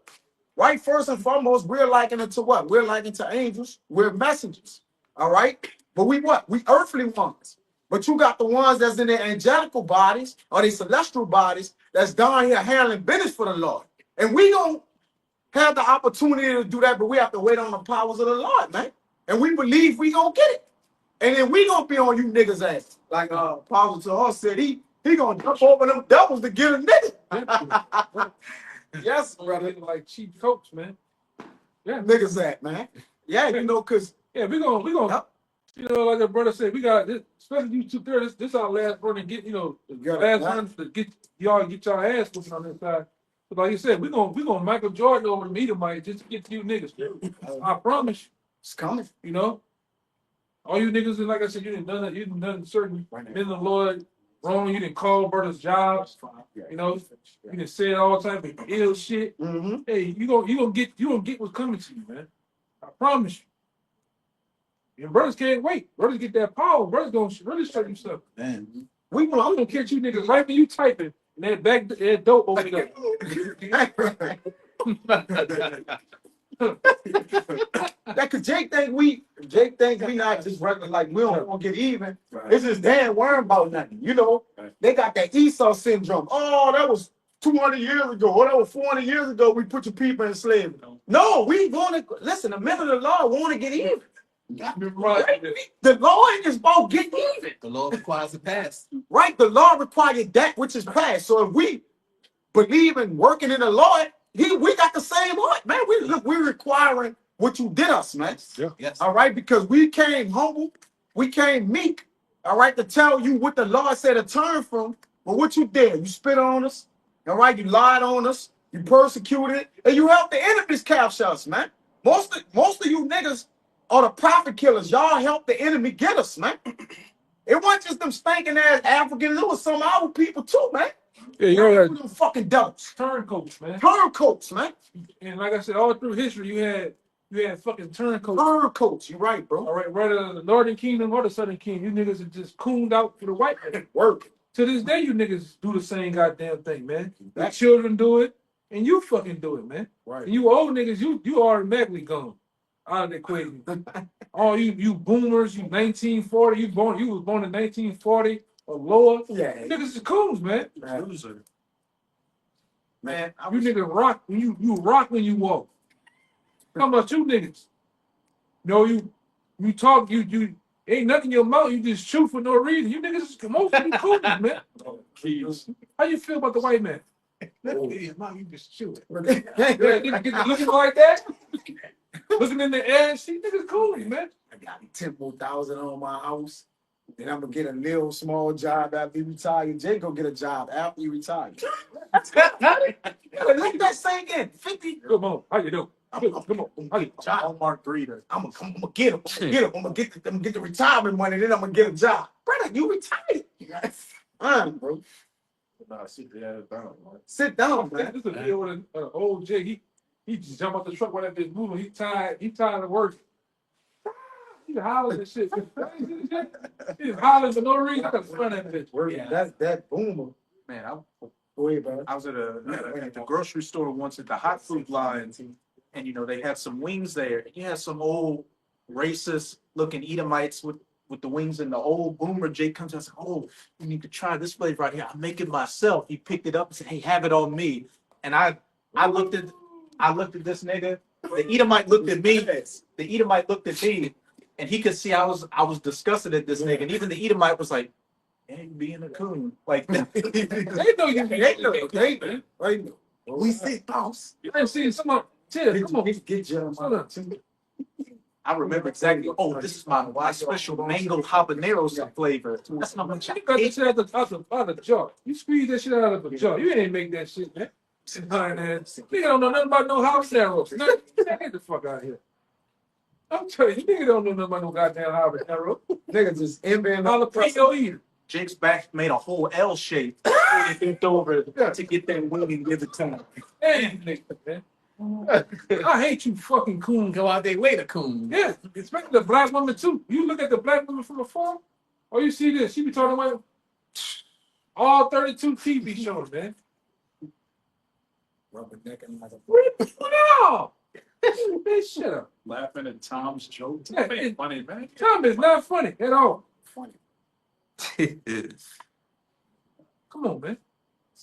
Right? First and foremost, we're likened to what? We're likened to angels. We're messengers. All right? But we what? We earthly ones. But you got the ones that's in their angelical bodies or their celestial bodies that's down here handling business for the Lord. And we don't have the opportunity to do that, but we have to wait on the powers of the Lord, man. And we believe we gonna get it. And then we gonna be on you niggas' ass. Like Paul to us said, he gonna jump over them devils to get a nigga. Yes, brother. Like cheap coats, man. Yeah, niggas at, man. Yeah, you know, cause we gonna yep. You know, like the brother said, we got this, especially you two there. This our last run to get, you know, last run to get y'all ass whooping on this side. But like you said, we gonna Michael Jordan over the Edomites just to get to you niggas. I promise. It's coming. You know, all you niggas, and like I said, you didn't done certain men of the Lord wrong. You didn't call brothers jobs. You know, you didn't say all type of ill shit. Mm-hmm. Hey, you gonna get what's coming to you, man. I promise you. And brothers can't wait. Brothers get that power. Brothers gonna really show you stuff. Man, I'm gonna catch you niggas right when you typing and that dope over there. That cause Jake think we not just regular, like we don't want to get even. Right. It's just they ain't worrying about nothing. You know, they got that Esau syndrome. Oh, that was 200 years ago. Or that was 400 years ago. We put your people in slavery. No, we want to listen. The men of the law want to get even. Right. The law is about getting even. The law requires the past. Right. The law required that which is past. So if we believe in working in the Lord, we got the same heart, man. We're requiring what you did us, man. Yeah. Yes. All right, because we came humble, we came meek, all right, to tell you what the Lord said to turn from. But what you did, you spit on us, all right, you lied on us, you persecuted, and you helped the enemies capture us, man. Most of you niggas are the prophet killers. Y'all helped the enemy get us, man. It wasn't just them stinking ass Africans. It was some of our people too, man. Yeah, you know that Them fucking devils. turncoats, man. Turncoats, man. And like I said, all through history, you had fucking turncoats. Turncoats. You right, bro. All right, whether the Northern Kingdom or the Southern Kingdom, you niggas are just cooned out for the white man. Working. To this day, you niggas do the same goddamn thing, man. Your children do it, and you fucking do it, man. Right. And you old niggas, you automatically gone out of the equation. All you boomers, you 1940, you was born in 1940 or lower. Yeah. Niggas is coons, man. Loser. Man, You niggas rock when you rock when you walk. Come about you niggas. No, you talk, you ain't nothing in your mouth, you just shoot for no reason. You niggas is mostly coons, man. How you feel about the white man? You just shoot. Niggas get to looking like that? Looking in the air, see niggas cool, man. I got 10 more thousand on my house. Then I'm gonna get a little small job after you retire. Jay go get a job after you retire. Let that sink in. 50. Come on, how you doing? Come on, how you John Mark Breeder. I'm gonna get him. I'm gonna get the retirement money. Then I'm gonna get a job. Brother, you retired. Fine, bro. Nah, sit there down, man. Sit down, man. This is a video with an old Jay. He just jumped out the truck when that bitch moving. He tired of work. He hollering and shit. He just hollering for no reason. I got to run that bitch. Yeah. That's that boomer. Man, Go ahead, brother. I was at the grocery store once at the hot food line, and they had some wings there. You had some old racist looking Edomites with the wings, and the old boomer Jake comes out and says, "Oh, you need to try this flavor right here. I make it myself." He picked it up and said, "Hey, have it on me." And I looked at this nigga. The Edomite looked at me. The Edomite looked at me, and he could see I was disgusted at this nigga. And even the Edomite was like, "Ain't being a coon." Like They know you. They know. We see boss. You ain't seen some of Tim, come on. Get your I remember exactly. Oh, this is my special mango habanero flavor. That's my You got that shit out the jar. You squeeze that shit out of the jar. You ain't make that shit, man. Nigga don't know nothing about no habaneros. Get the fuck out of here. I'm telling you, nigga don't know nothing about no goddamn habanero. nigga just envying Jalapeno eater. Jake's back made a whole L shape. He bent over to get that wing and give it to him. Hey, nigga, man. I hate you fucking coon. Go out there, way to coon. Yeah, especially the black woman too. You look at the black woman from afar, or you see this, she be talking about all 32 TV shows, man. Rubber necking like a No! Man, shut up. Laughing at Tom's joke. Yeah, That ain't funny, man. Tom is not funny at all. funny. Come on, man.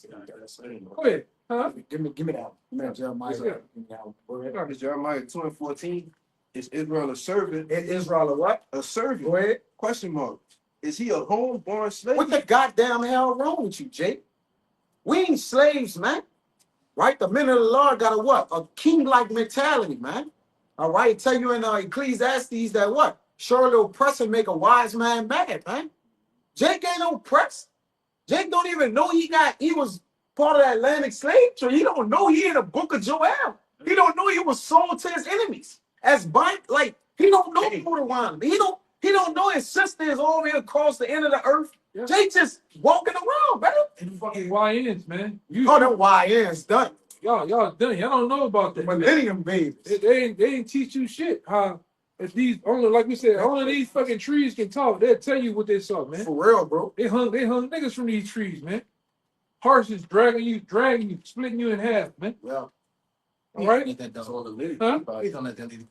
Go Go ahead. Huh? Give me that. Give me that Jeremiah. Yeah. Give me that one. Go ahead. Jeremiah 2:14. Is Israel a servant? Is Israel a what? A servant? Go ahead. Question mark. Is he a homeborn slave? What the goddamn hell wrong with you, Jake? We ain't slaves, man. Right? The men of the Lord got a what? A king-like mentality, man. All right? Tell you in Ecclesiastes that what? Surely oppression make a wise man mad, man. Jake ain't oppressed. Jake don't even know he was part of that Atlantic slave trade. He don't know he in the book of Joel. He don't know he was sold to his enemies. He don't know who to wind. He don't know his sister is over here across the end of the earth. Yeah. Jake just walking around, brother. You fucking YNs, man. You, Oh, them YNs done. y'all done. Y'all don't know about The that. millennium babies. They ain't teach you shit. If these only, like we said, only these fucking trees can talk. They'll tell you what they saw, man. For real, bro. They hung niggas from these trees, man. Horses dragging you, splitting you in half, man. Yeah. All right? That's all the lady. Huh? Please don't let them leave.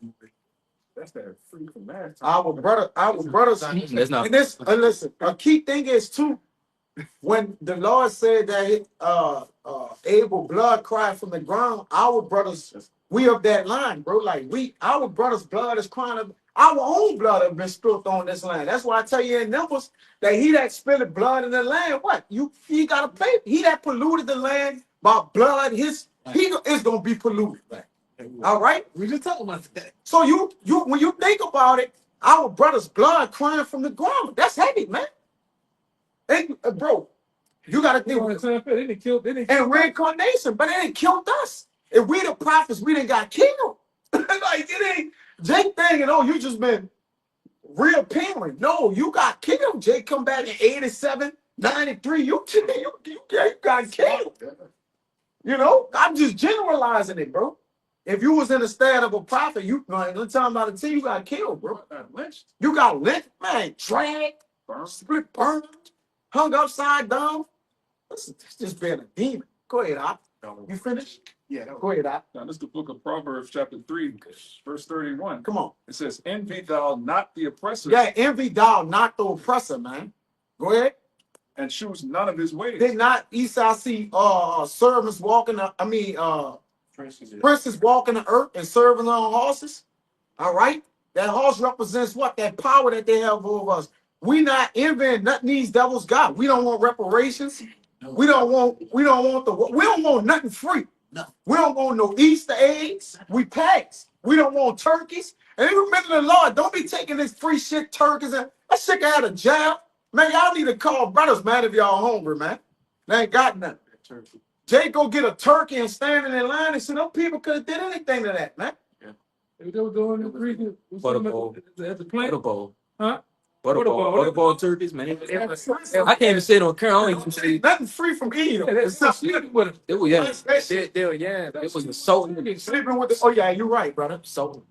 That's that free from marriage. Our brothers. That's not. And this, listen, a key thing is too, when the Lord said that Abel blood cried from the ground, our brothers, we of that line, bro. Like our brothers' blood is crying. Our own blood have been spilled on this land. That's why I tell you in Numbers that he that spilled blood in the land, what? He got to pay. He that polluted the land by blood, he is gonna be polluted. All right. We just talking about that. So you when you think about it, our brother's blood crying from the ground. That's heavy, man. And bro, You got to You know what I'm think. saying? They didn't kill. They didn't. And reincarnation, but it ain't killed us. If we the prophets, we didn't got killed. Like it ain't Jake thinking, oh, you just been reappearing. No, you got killed. Jake come back in 87, 93. You got killed. You know, I'm just generalizing it, bro. If you was in the stand of a prophet, you like the time out of 10, you got killed, bro. You got lynched, man, dragged, split, burned, hung upside down. Listen, it's just being a demon. Go ahead, Op. You finished? Yeah, Go ahead, Op. Now, this is the book of Proverbs, chapter 3, verse 31. Come on. It says, envy thou not the oppressor, Yeah, envy thou not the oppressor, man. Go ahead. and choose none of his ways. Did not Esau see servants walking princes walking the earth and serving on horses? All right. That horse represents what? That power that they have over us. We not envying nothing these devils got. We don't want reparations. We don't want nothing free. No. We don't want no Easter eggs. We pass. We don't want turkeys. And remember the Lord, don't be taking this free shit turkeys and that shit can have a jab. Man, y'all need to call brothers, man, if y'all hungry, man. They ain't got nothing. Jay go get a turkey and standing in line and said, them people could have did anything to that, man. They were doing the three. Butterball. At the plant. Butterball. Huh? Butterball turkeys, man. I can't even say it on camera. I don't even say Nothing free from eating. Yeah, that's not sleeping with it. it was yeah. Yeah, It was insulting. sleeping with the. Oh yeah, you're right, brother. So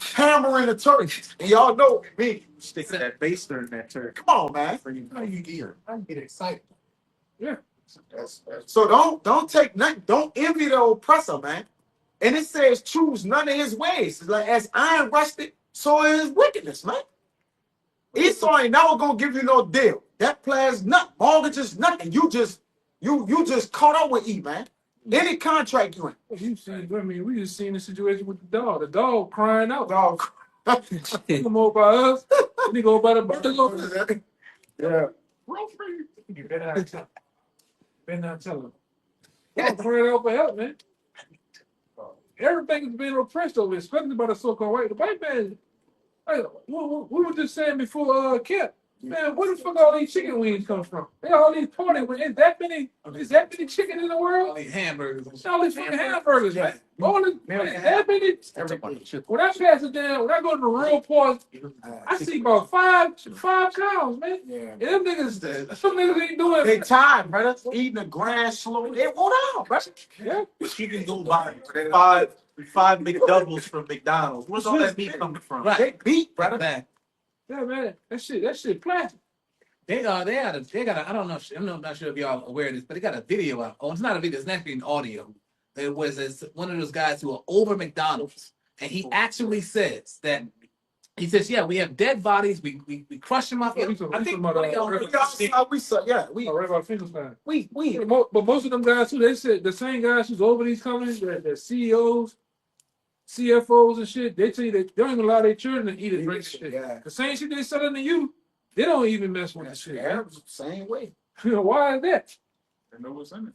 hammering the turkey, and y'all know me. Stick that baster in that turkey. Come on, man. How you get excited? Yeah. So don't take nothing. Don't envy the oppressor, man. And it says choose none of his ways. It's like as iron rusted, so is his wickedness, man. Esau ain't never gonna give you no deal. That player's nothing. Mortgage is nothing. You just caught up with E, man. Any contract you in. You see, I mean, we just seen the situation with the dog. The dog crying out. Dog. Come over by us. He go by the bird. Yeah. You better not tell him. Dog crying out for help, man. Everything is being oppressed over here, especially by the so-called white. The white man, like, we were just saying before, Kip, man, where the fuck all these chicken wings come from? They all these party wings. Is that many chicken in the world? All these hamburgers. All these fucking hamburgers, man. All this, man, that many. When I pass it down, when I go to the rural parts, I see about five cows, man. And them niggas, some niggas ain't doing They tired, brother. Eating the grass slow. They won't out, brother. Yeah. You can go buy five McDoubles from McDonald's. Where's all that meat coming from? Right. They beat, brother. Back. Yeah, man. That shit plastic. They got a I don't know, I'm not sure if y'all are aware of this, but they got a video out. Oh, it's not a video, it's actually an audio. It's one of those guys who are over McDonald's, and he actually says that he says, yeah, we have dead bodies, we crush them up. We I talking think about, one of y'all- right about Finkelstein. we But most of them guys too, they said the same guys who's over these companies, the CEOs, CFOs and shit, they tell you that they don't even allow their children to eat it, drink shit. Yeah. The same shit they selling to you, they don't even mess with the shit. Arabs, same way. You know, why is that? They know what's in it.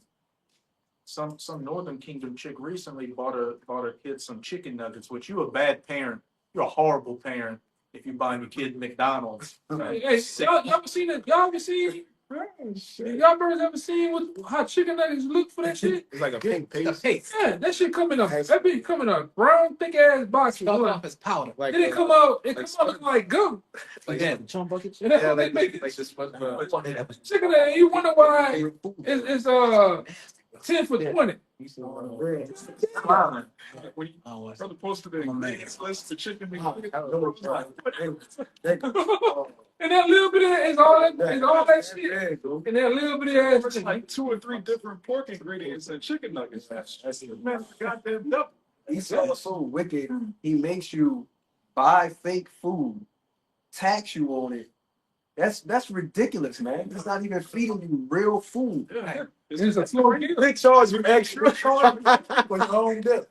Some Northern Kingdom chick recently bought her kid some chicken nuggets, which you a bad parent. You're a horrible parent if you buy your kid McDonald's. Hey, y'all ever seen it? Y'all ever seen? Y'all brothers ever seen how chicken nuggets look for that shit? It's like a pink paste. Yeah, that shit coming up. That be coming up brown, thick ass box. Stuff off as powder. Like, Then it come out. It come out looking like gum. Like that. Chum buckets. And that's yeah, what they like, make it. like this. Chicken nugget. You wonder why it's 10 for 20. Smiling. When you Oh, what's brother posted the ingredients list for chicken, And that little bit of that is all that shit. And that little bit of it's that like 2 or 3 different pork ingredients in chicken nuggets. Man, goddamn double. He's also wicked. He makes you buy fake food, tax you on it. That's ridiculous, man. It's not even feeding you real food. Yeah. It's a floor deal. They charge you extra for your own dip.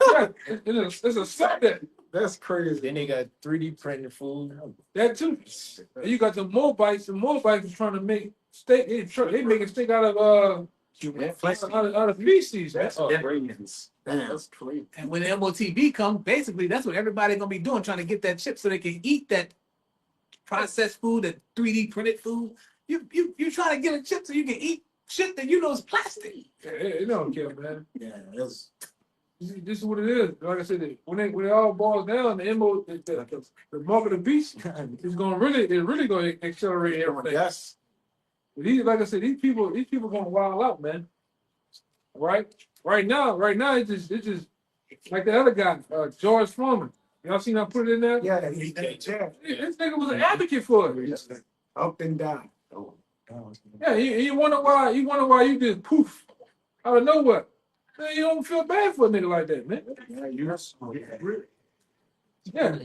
It's a set That's crazy. Then they got 3D printed food. that too. And you got the Moabites. The Moabites are trying to make steak. They making steak out of out of feces. That's Indians. Damn, that's crazy. And when the MOTB comes, basically that's what everybody's gonna be doing, trying to get that chip so they can eat that processed food, that 3D printed food. You trying to get a chip so you can eat shit that you know is plastic. Yeah, it don't care, man. Yeah, that's This is what it is. Like I said, when it all boils down, the mark of the beast is really gonna accelerate everything. yes. Like I said, these people gonna wild out, man. Right now, it's just like the other guy, George Foreman. Y'all seen I put it in there? Yeah, This nigga was an advocate for it. up and down. Yeah, you wonder why you just poof out of nowhere. Man, you don't feel bad for a nigga like that, man. Yeah,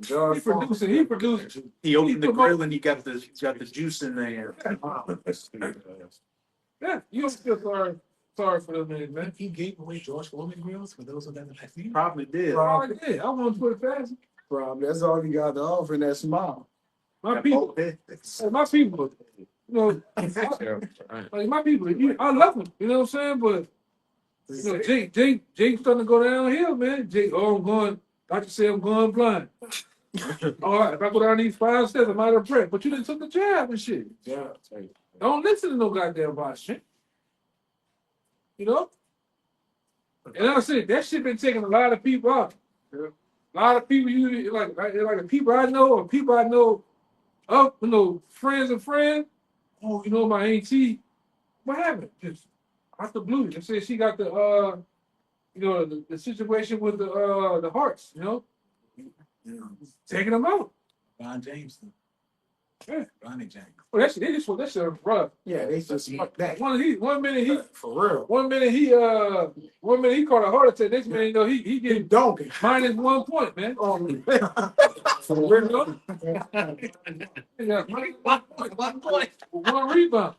George he produced. He opened the promote- grill and he got the juice in there. Yeah, you don't feel sorry for those niggas, man. He gave away George Foreman grills for those who never had seen. Probably did. I did. I want to put it past Problem. That's all you got to offer in that smile. my people. Hey, my people. You know, like my people. I love them. You know what I'm saying? But you know, Jake's starting to go downhill, man. I'm going. Doctor said I'm going blind. All right, if I go down these 5 steps, I'm out of breath. But you didn't took the jab and shit. Yeah. Don't listen to no goddamn body shit. You know? And like I said, that shit been taking a lot of people out. A lot of people like the people I know or people I know of, friends of friends. Oh, my auntie. What happened? Just out the blue. They said she got the the situation with the hearts, taking them out. Ron James. Yeah. Ronnie James. Well, that shit rough. Yeah, they just fuck that. One minute he For real. one minute he caught a heart attack. Next minute, he He getting donkey. minus 1 point, man. For real. Yeah, one point, one rebound.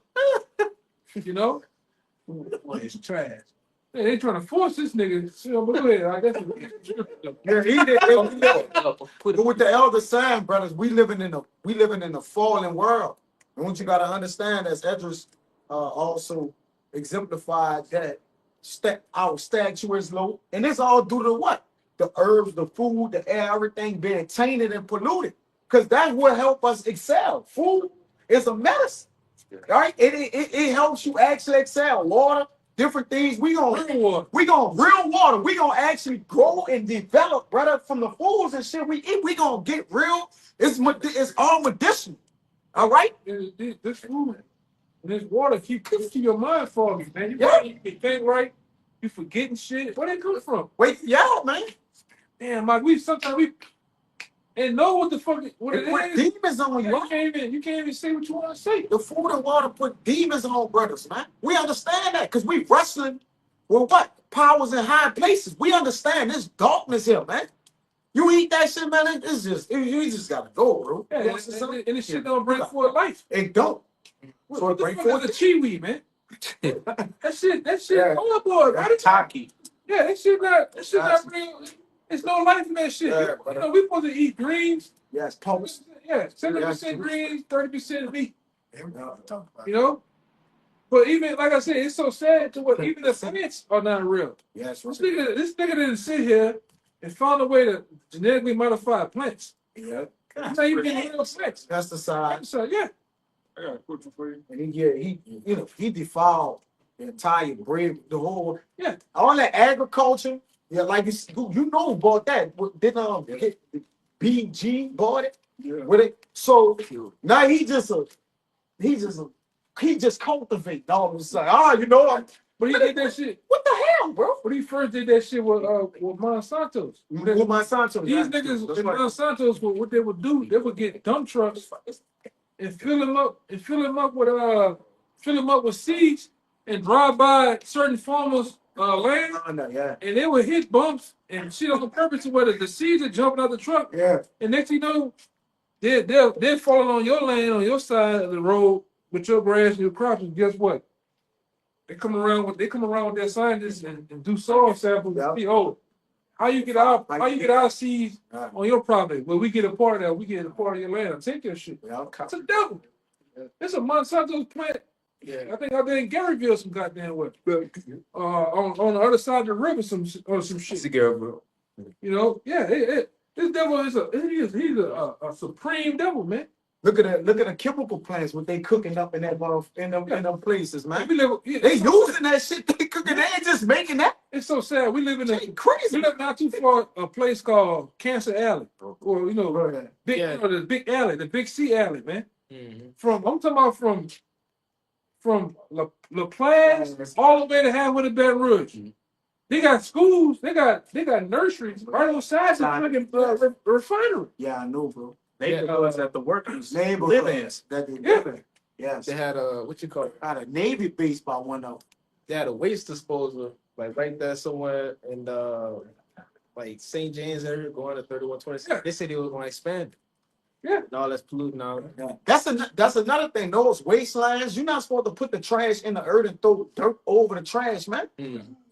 Boy, it's trash. Yeah, they trying to force this nigga. But go ahead. I guess. Yeah, he did. But with the elder sign, brothers, we living in a fallen world. And what you got to understand, as Edris also exemplified, that our statue is low, and it's all due to what? The herbs, the food, the air, everything being tainted and polluted. Because that's what help us excel. Food is a medicine, right? It helps you actually excel. Water, different things. We gonna real water. We gonna actually grow and develop, brother, from the foods and shit we eat. We gonna get real. It's all medicinal. All right. This food and this water keep your mind foggy, man. You think right. You forgetting shit. Where they come from? Wait, yeah, man. Damn, Mike. Sometimes and know what the fuck what it Put is. demons on you. You can't even say what you want to say. The food and water put demons on brothers, man. We understand that because we wrestling with what? Powers in high places. We understand this darkness here, man. You eat that shit, man. It's just you just gotta go, bro. Yeah, and this shit don't bring forth life. It don't. So it bring forth the chiwi, man. that shit overboard, right? Taki. Yeah, that shit not real. There's no life in that shit. Yeah, We supposed to eat greens. Yes, post. Yeah, 70% greens, 30% meat. Yeah. But even like I said, it's so sad to what even the plants are not real. Yes, This nigga didn't sit here and found a way to genetically modify plants. yeah. That's how you get real plants. Pesticides. So yeah. I got a question for you. And he defiled the entire bread, the whole Yeah. all that agriculture. Yeah, like you know about that. Didn't BG bought it with it? So now he just cultivate all of a sudden. But he did that shit. What the hell, bro? But he first did that shit with Monsanto's. With Monsanto. These niggas in Monsanto's, what they would do, they would get dump trucks and fill them up with seeds and drive by certain farmers' land, Yeah. and they would hit bumps and shit on purpose to where the seeds are jumping out the truck. Yeah. And next thing you know, they're falling on your land on your side of the road with your grass and your crops. And guess what? They come around with their scientists and do soil samples and see, how you get our seeds on your property. Well, we get a part of that. We get a part of your land. Take your shit. Yeah. It's a devil. It's a Monsanto plant. Yeah. I think out there in Garyville, some goddamn way. On the other side of the river, some shit. Yeah. This devil he's a supreme devil, man. Look at the chemical plants what they cooking up in that in them places, man. We live, yeah, They it's so using that shit they cooking. They ain't just making that. it's so sad. We live in a Shit crazy. we live not too far a place called Cancer Alley, or big Yeah. the big alley, the Big C Alley, man. Mhm. I'm talking about from La Place all the way to halfway to Baton Rouge. They got schools, they got nurseries right on sides of fucking refinery. Yeah, I know, bro. Neighborhoods that the workers live in. Neighborhoods that they live in. Yes. They had a what you call it? Had a Navy base by one of them. They had a waste disposal like right there somewhere in like St. James area going to 3126. Yeah. They said they were going to expand it. Yeah. And all that's polluting out. Yeah. That's another thing. Those wastelands, you're not supposed to put the trash in the earth and throw dirt over the trash, man.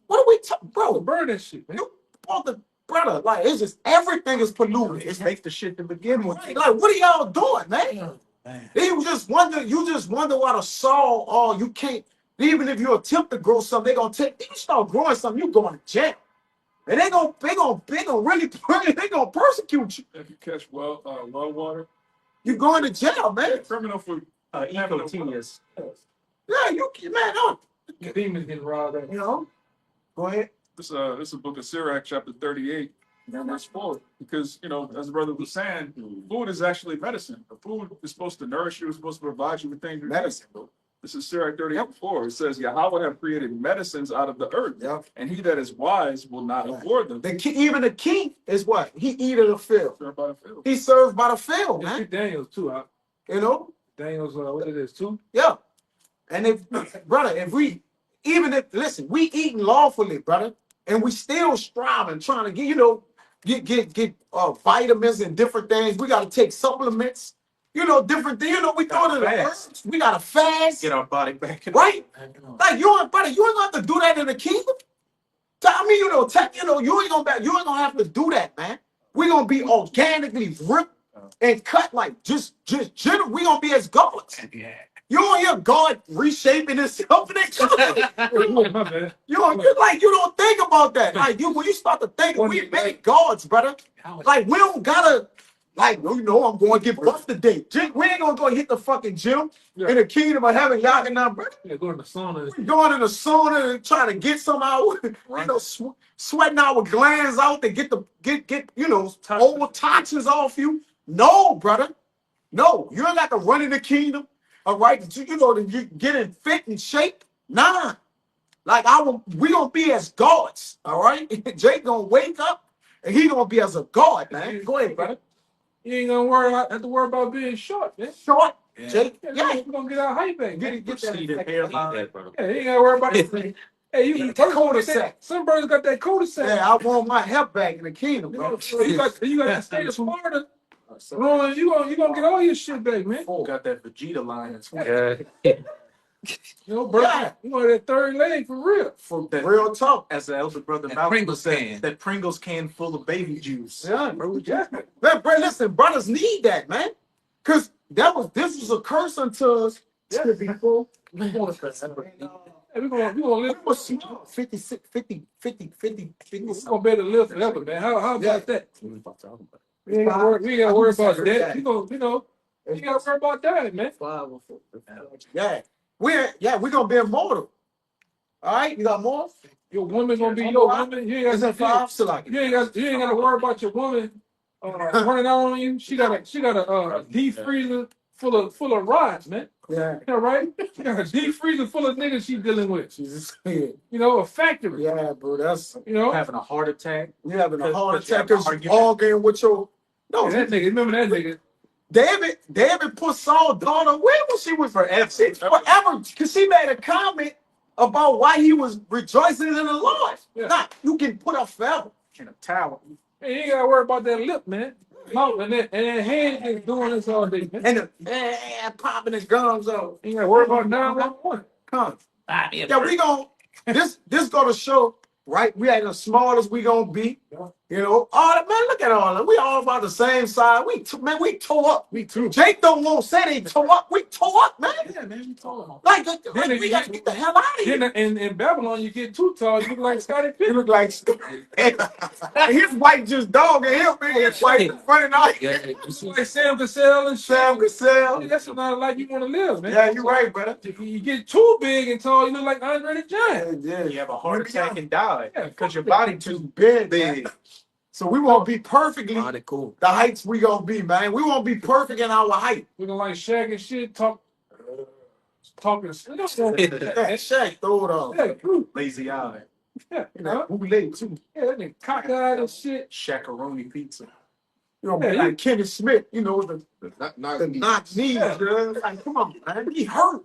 What are we talking, bro? Burn that shit, man. You supposed to, brother, like it's just everything is polluted. It's fake the shit to begin with. Like, what are y'all doing, man? You just wonder why the soil, you can't, even if you attempt to grow something, they're gonna take, you start growing something, you going to jail. And they gonna really they gonna persecute you. If you catch well water, You going to jail, man. criminal for Eco-tears. Yeah, man, Demons getting robbed. you know. Go ahead. this is a book of Sirach, chapter 38, verse 4. Because as the brother was saying, food is actually medicine. The food is supposed to nourish you, it's supposed to provide you with things you need. Medicine, bro. This is Sirach 38:4. It says, Yahweh have created medicines out of the earth, Yep. and he that is wise will not Right. abhor them. Even the king is what? He eat of the field. Served by the field. He served by the field, It's man. Daniels too, huh? You know? Daniels, what it is too? Yeah. And we eating lawfully, brother, and we still striving, trying to get vitamins and different things. We gotta take supplements, different things. We throw it in the herbs. We gotta fast. Get our body back in Right? Like you ain't gonna have to do that in the kingdom. Tell me, you ain't gonna have to do that, man. We're gonna be organically ripped and cut like just general. We gonna be as gods. Yeah. You don't hear God reshaping himself in that My bad. you don't think about that. Like when you start to think, we make gods, brother. Like we don't gotta, I'm going to get buffed today. We ain't gonna go hit the fucking gym in the kingdom of heaven, y'all can now, brother. Yeah, going to the sauna. We going in the sauna and trying to get some out, sweating our glands out to get old toxins off you. No, brother. No, you ain't got to run in the kingdom. All right, to get in fit and shape. Nah, we gonna be as gods. All right, Jake gonna wake up and he gonna be as a god, man. Go ahead, brother. You ain't gonna have to worry about being short, man. Short, Yeah. Jake. Yeah, Yeah, we're gonna get our height back. get that. Receded hairline. Yeah, you ain't gotta worry about it. Hey, you Cul-de-sac. Some birds got that cul-de-sac. Yeah, I want my help back in the kingdom, bro. You got the state of Florida. Ron, you gonna get all your shit back, man. Got that Vegeta line. Bro, Yeah. you want that third leg for real. For real talk. As the elder brother That Malcolm Pringles said, can. that Pringles can full of baby juice. Yeah, bro. Yeah. Man, bro, listen, brothers need that, man. Cause this was a curse unto us. Yeah, people. Hey, we gonna live. We was 56, 50. We're gonna be able to live forever, man. How about Yeah. that? We ain't gotta worry about that. You ain't gotta worry about that, man. Yeah. We're gonna be immortal. All right, you got more? Your woman gonna be your woman. You Is it ain't got five? Still like you ain't gotta worry about your woman running out on you. She got a deep freezer full of rods, man. Yeah. You know, right? She got a deep freezer full of niggas she's dealing with. Jesus. Yeah, A factory. bro. That's Having a heart attack. you having a heart Because you attack have an because argument. you arguing with your That nigga, remember that nigga? David put Saul's daughter where was she with forever? Because she made a comment about why he was rejoicing in the Lord. Yeah. Nah, you can put up forever. In a tower. Hey, you ain't gotta worry about that lip, man. Mouth and that hand is doing this all day, man. And popping his gums out. You ain't gotta worry about 911. Come. Buy me a Yeah, we gon' this gonna show, right? We ain't as small as we gonna be. You know, all that, man, look at all that. We all about the same size. We tore up. Me too. Jake don't want to say they tore up. We tore up, man. Yeah, man, we told him. Like, Then we got to get the hell out of here. Then in Babylon, you get too tall, you look like Scotty He Pippen. look like his wife just dogging him, man. His wife running out. Yeah, It's like Sam Cassell and shit. Sam Cassell. That's not a life you want to live, man. Yeah, you're right, brother. If you get too big and tall, you look like Andre the Giant. Yeah, You have a heart attack and die Yeah, because your body too big. big. So we won't be perfectly oh, they cool. the heights we gonna be, man. We won't be perfect in our height. We're gonna like Shaq and shit, talking. That Shaq, throw it off. Yeah, cool. Lazy eye. Yeah, You know, who late too. yeah, that nigga cockeyed and shit. Shakaroni pizza. You know, Yeah, like Kenny Smith, you know, the knock knees, Yeah. man. Like, come on, man. He hurt.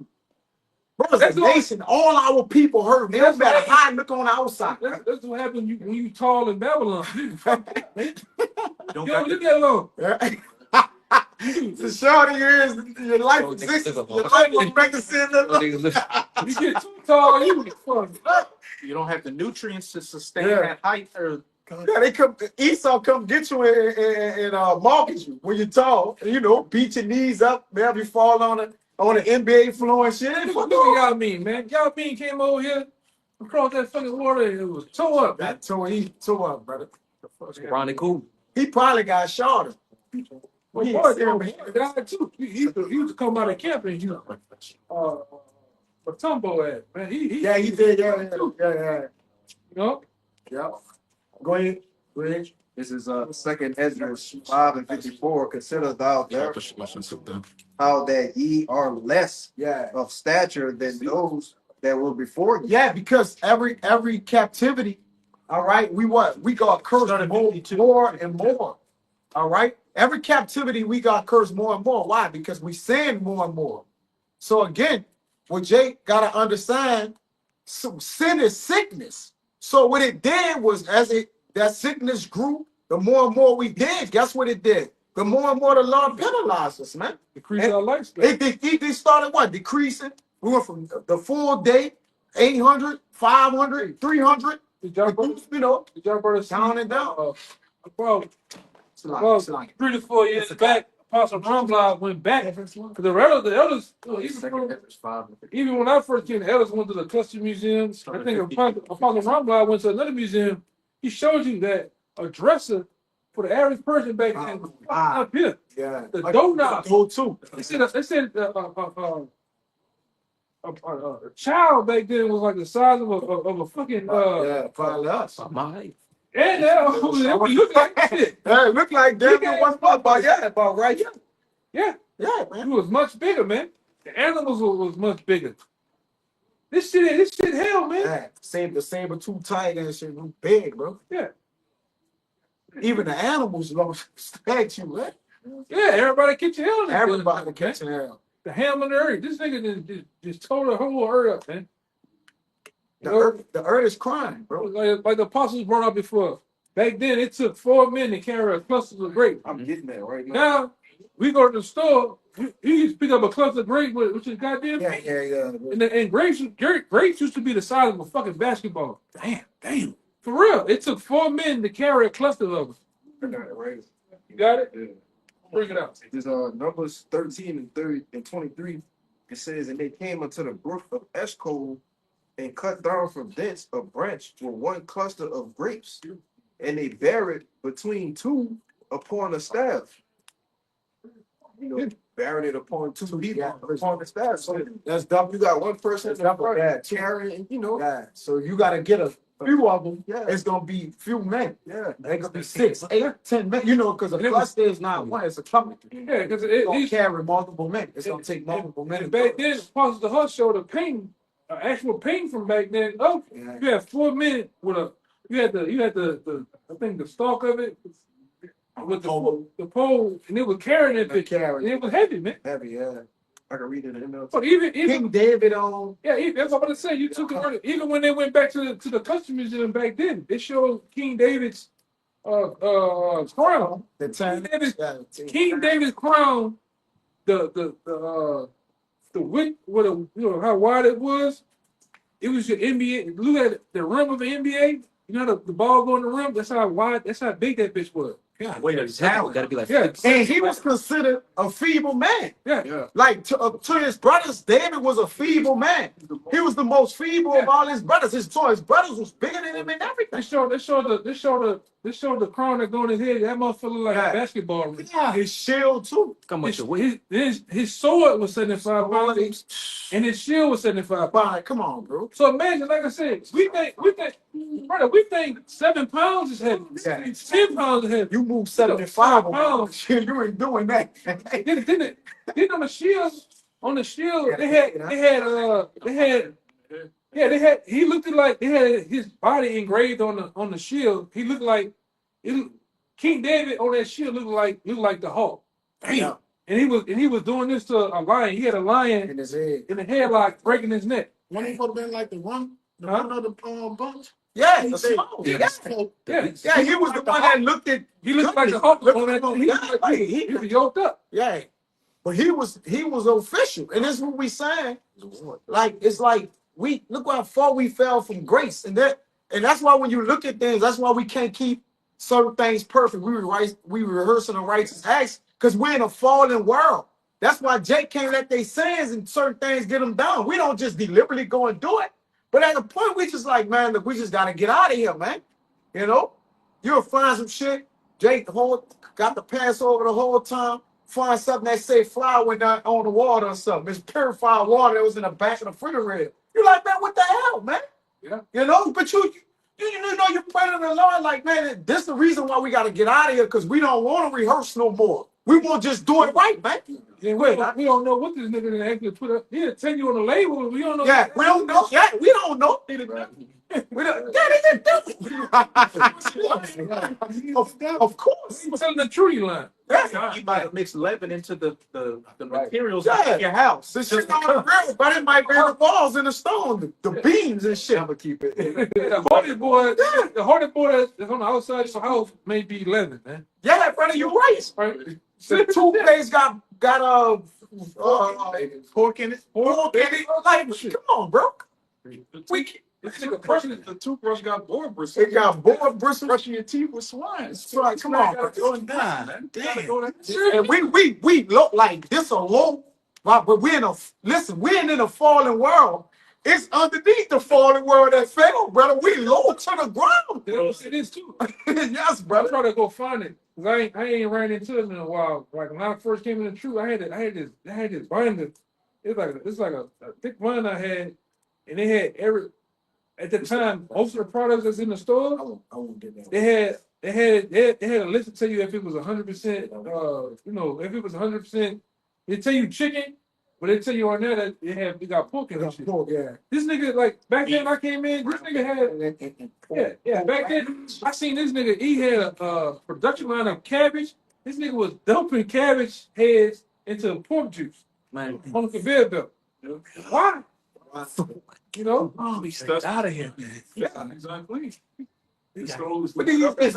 Bro, That's as a nation, all our people hurt. They don't matter how I look on the outside. That's what happens when you tall in Babylon. You fucked up, man. Don't You got don't look that long. The shorter you is, your life Oh, existence, niggas your live life expectancy. Oh, niggas live- You get too tall, you get fucked up. You don't have the nutrients to sustain Yeah. that height or Yeah, they come. Esau come get you and market you when you're tall. You know, beat your knees up, maybe fall on the NBA floor and shit. Look what y'all mean, man. Y'all mean came over here across that fucking water and it was tore up, man. He tore up, brother. Ronnie cool. He probably got shorter. Well, He boy, ain't serious. he died too. He used to come out of camp and Matumbo at, man. He did. Yeah. You know? Yeah. Go ahead. This is second Ezra 5:54. Consider thou therefore how that ye are less Yeah. of stature than those that were before you. Yeah, because every captivity, all right, we got cursed more and more. All right. Every captivity we got cursed more and more. Why? Because we sinned more and more. So again, what Jake gotta understand, sin is sickness. So what it did was that sickness grew, the more and more we did, guess what it did? The more and more the Lord penalized us, man. Decrease our lifespan. They started what? Decreasing. We went from the full day, 800, 500, 300, Did y'all brothers, you know, did y'all brothers down and down. About It's a lot, Well, it's a lot. 3 to 4 years back, Apostle Rumblot went back because the elders, even when I first came, the elders went to the Cluster Museum. I think Apostle Rumblot went to another museum. He showed you that a dresser for the average person back then was up here. Yeah. The doorknob. Go too. They said a child back then was like the size of a fucking Yeah, probably us. My height. and it looked like shit. Yeah, it looked like David was about right here. Yeah. Yeah, It man. was much bigger, man. The animals was much bigger. This shit hell, man. Yeah. The saber-tooth tiger and shit was big, bro. Yeah. Even the animals don't respect you, man. Yeah, everybody catch hell. in this Everybody building, catching man. hell. The ham on the earth. This nigga just tore the whole earth up, man. The earth is crying, bro. Like the apostles brought up before. Back then, it took 4 men to carry a cluster of grapes. I'm getting that right now. Now, we go to the store, you used to pick up a cluster of grapes, which is goddamn. Yeah. And grapes used to be the size of a fucking basketball. Damn. For real, it took 4 men to carry a cluster of them. I got it right. You got it? Yeah. Bring it out. There's Numbers 13 and 30 and 23. It says, and they came unto the brook of Eshcol and cut down from thence a branch with one cluster of grapes, and they bare it between two upon a staff. You know, bearing it upon two people upon the staff. So That's double. you got one person in the front Yeah. carrying, you know. Yeah. So you gotta get a few of them. Yeah. It's gonna be few men. Yeah. They gonna be 6, 8, 10 men. You know, because a cluster is not one; it's a company. Yeah, because It's gonna carry multiple men. It's gonna take multiple men. And back then, Apostle the Hush showed a painting, actual painting from back then. Oh, Yeah. you had 4 men with you had the I think the stalk of it with the pole, and it was carrying it. And it was heavy, man. Heavy, yeah. I can read it in there. But even King David on. yeah, that's what I'm gonna say. You took it earlier. Even when they went back to the Custom Museum back then, it showed King David's crown. The time. King David's crown, the width, how wide it was. It was your NBA. Look at the rim of the NBA. You know the ball going to the rim. That's how wide. That's how big that bitch was. Yeah, Wait, exactly. gotta be like, Yeah, And he was considered a feeble man. yeah. Like to his brothers, David was a feeble man. He was the most feeble of all his brothers. His brothers was bigger than him and everything. They showed the crown that go on his head. That motherfucker look like Yeah. a basketball ring. Yeah, his shield too. come with your weight. His sword was 75 pounds, and his shield was 75 pounds. Fine, come on, bro. So imagine, like I said, we think 7 pounds is heavy. Yeah. 10 pounds is heavy. You move 75 pounds. pounds. You ain't doing that. Then on the shield, he looked like they had his body engraved on the shield. He looked like King David on that shield looked like the Hulk. Damn. And he was doing this to a lion. He had a lion In his head. in the headlock breaking his neck. When he supposed to be like the one of the bunch. Yeah, the smoke. Yeah. Yeah, He was the one that looked at. he looked like the Hulk on that. He was yoked up. Yeah, but he was official, and this is what we saying. Like it's like we look how far we fell from grace, and that's why when you look at things, that's why we can't keep certain things perfect. We rehearsing the righteous acts because we're in a fallen world. That's why Jake can't let their sins and certain things get them down. We don't just deliberately go and do it, but at the point we just like, man, look, we just gotta get out of here, man. You know, you'll find some shit. Jake got the pass over the whole time. Find something that say flour went down on the water or something. It's purified water that was in the back of the refrigerator. You're like, man, what the hell, man? Yeah. You know, but you know you're praying to the Lord, like, man, this is the reason why we got to get out of here, because we don't want to rehearse no more. We want to just do it right, man. Yeah, we don't know what this nigga done actually put up. He didn't tell you on the label. We don't know. Yeah, we don't know. Yeah, we don't know. We don't, yeah, they didn't do it. Of course. He was telling the truth line. Yeah. You might have mixed leaven into the Right. materials Yeah. in your house. The shit on the grill, but it might be the balls in the stone, the beams and shit. I'm gonna keep it. The hardy boy that's on the outside of the house may be 11, man. Yeah, brother, you're right. Right? The toothpaste got Pork in it. pork in it. Like, come on, bro. The toothbrush got board bristles. It got board bristles. Brushing your teeth with swine. Right, come on, bro. Man. And we look like this a low, right? But we're in a fallen world. It's underneath the fallen world that fell, brother. We low to the ground. It is too. Yes, I'm brother. trying to go find it. 'Cause I ain't ran into it in a while. Like when I first came in the truth, I had this binder. It's like a thick binder I had, and they had at the time most of the products that's in the store. I won't get that. They had a list to tell you if it was 100%. If it was 100%, they tell you chicken, but they tell you on there that it got pork in it. Pork, yeah. This nigga, like back then I came in, this nigga had back then I seen this nigga. He had a production line of cabbage. This nigga was dumping cabbage heads into pork juice Man, on the conveyor belt. Why? You know? oh, we straight out of here, man. Yeah, exactly. But then it's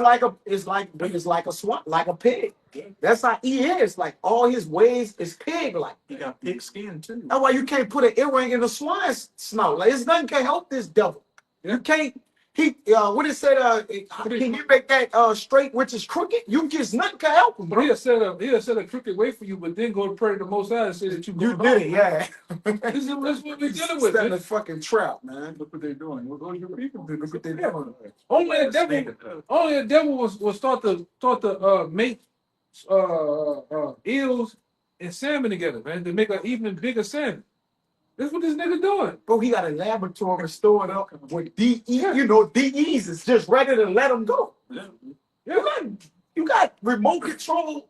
like a swamp, like a pig. That's how he is. Like all his ways is pig-like. You got pig skin too. That's why you can't put an earring in a swine's snout. Like it's nothing can help this devil. You can't. What it said? Can you make that straight, which is crooked? You just nothing can help him, But bro. he'll set a crooked way for you, but then go to pray to the Most High and say that You going did it, yeah. This is what we're dealing with. That's Man. a fucking trap, man. Look what they're doing. Look what your people do. Look what they doing. Only the devil will start to make eels and salmon together, man, to make an even bigger salmon. That's what this nigga doing. Bro, he got a laboratory stored up with DE. You know, DEs is just ready to let him go. You got remote control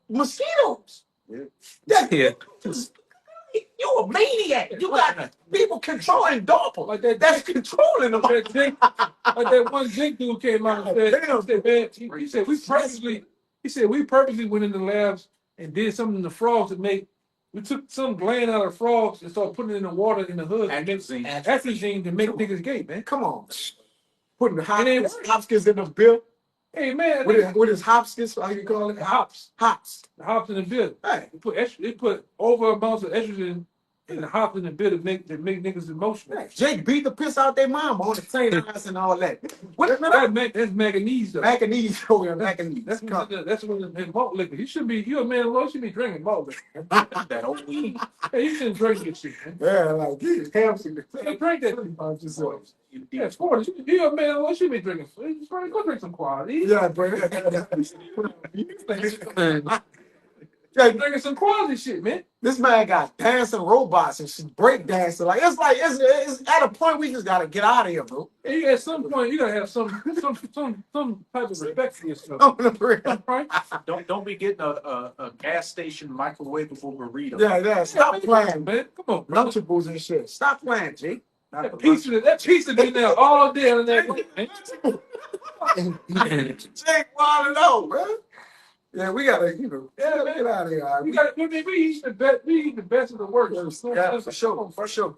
mosquitoes. Yeah. You a maniac. You got people controlling DARPA. Like that. That's controlling them. Like that one Jake dude came out and said, man, he said we purposely went in the labs and did something in the frogs to make. We took some gland out of frogs and started putting it in the water in the hood. Atrazine to make niggas gay, man. Come on. Putting Hopkins in the bill. Hey, man. What is Hopkins? How you call it? Hops. Hops. The hops in the bill. Hey. They put over amounts of estrogen And the hop in the bit that make niggas emotional. Jake beat the piss out their mama on the same house and all that. What? That's manganese though. Manganese, oh yeah, manganese. That's what in malt liquor. You should be. You a man of law. You should be drinking malt liquor. That old weed. Hey, you shouldn't drink this shit, man. Yeah, like this. Hey, drink that. Yeah, sports. You a man of law. You should be drinking. Go drink some quality. Yeah, bro. Yeah, drinking some quality shit, man. This man got dancing robots and shit, break dancing. Like it's at a point we just gotta get out of here, bro. And at some point you gotta have some type of respect for yourself. On the real. Right? Don't be getting a gas station microwavable burrito. Yeah. Stop playing, man. Come on, bro. Lunchables and shit. Stop playing, G. That pizza been there all day on that man. Jake wanna know, bro. Yeah, we gotta, get out of here. All right? We eat the best of the worst. Yeah, for sure.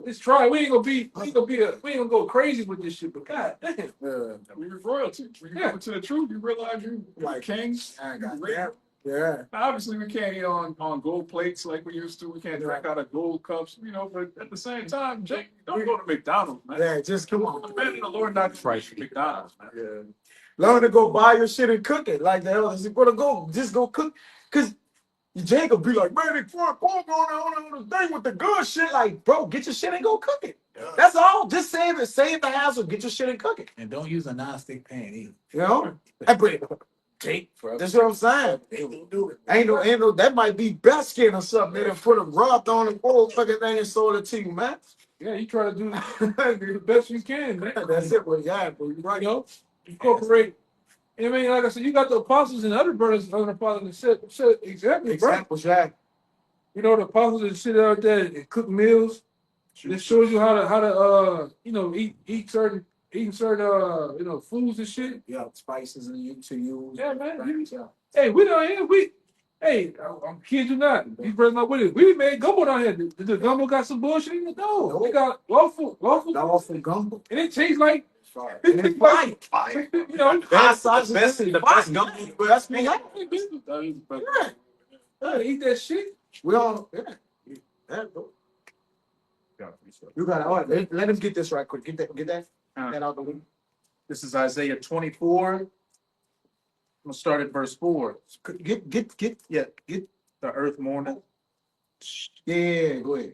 Let's try. We ain't gonna go crazy with this shit, but god damn. Yeah. We was royalty. When you go to the truth, you realize you like kings. Yeah. Now, obviously, we can't eat on gold plates like we used to. We can't drink out of gold cups, but at the same time, Jake, don't go to McDonald's, man. Yeah, just come on. Depending the Lord not to price McDonald's, man. Yeah. Learn to go buy your shit and cook it. Like the hell is it gonna go? Just go cook. Cause Jake will be like, man, they going on the thing with the good shit. Like, bro, get your shit and go cook it. Yeah. That's all. Just save the hassle. Get your shit and cook it. And don't use a non-stick pan either. You know? Jake, that's what I'm saying. Ain't no. That might be best skin or something. They done put a rub on the whole fucking thing and sold it to you, man. Yeah, you try to do the best you can, man. That's it. Well, yeah, bro. You right. Incorporate. I mean, like I said, you got the apostles and other brothers on the father that said exactly, examples, yeah. The apostles that sit out there and cook meals. That shows you how to eat certain foods and shit. Yeah, spices and you to use. Yeah, man. Hey, we down here. I'm kidding you not. These brothers not with it. We made gumbo down here. The gumbo got some bullshit in it. No, we got lawful gumbo, and it tastes like. It's fire. The best gumbo. That's me. Yeah, eat that shit. We all. Yeah. You got it. Let him get this right quick. Get that out the way. This is Isaiah 24. I'm gonna start at verse 4. Get the earth mourning. Yeah, go ahead.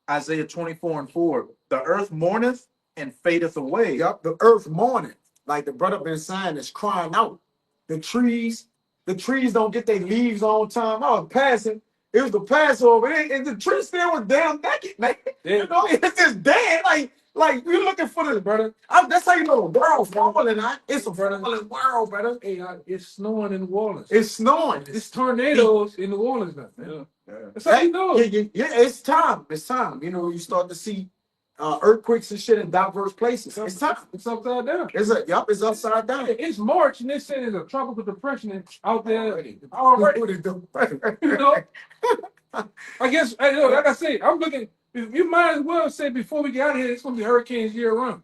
Isaiah 24:4. The earth mourneth and fadeth away. Yep, the earth mourning. Like the brother been saying, is crying out. The trees don't get their leaves on time. I was passing. It was the Passover, and the tree still was damn naked, man. Yeah. It's just dead. Like you're looking for this, brother. That's how you know the world's falling. It's a falling world, brother. Hey, it's snowing in New Orleans. It's snowing. It's tornadoes in New Orleans now. Yeah. That's how you know. Yeah, it's time. It's time. You start to see earthquakes and shit in diverse places. It's time. It's upside down. It's upside down. It's March, and they say there's a tropical depression out there already. I guess, like I say, I'm looking. You might as well say before we get out of here, it's gonna be hurricanes year round.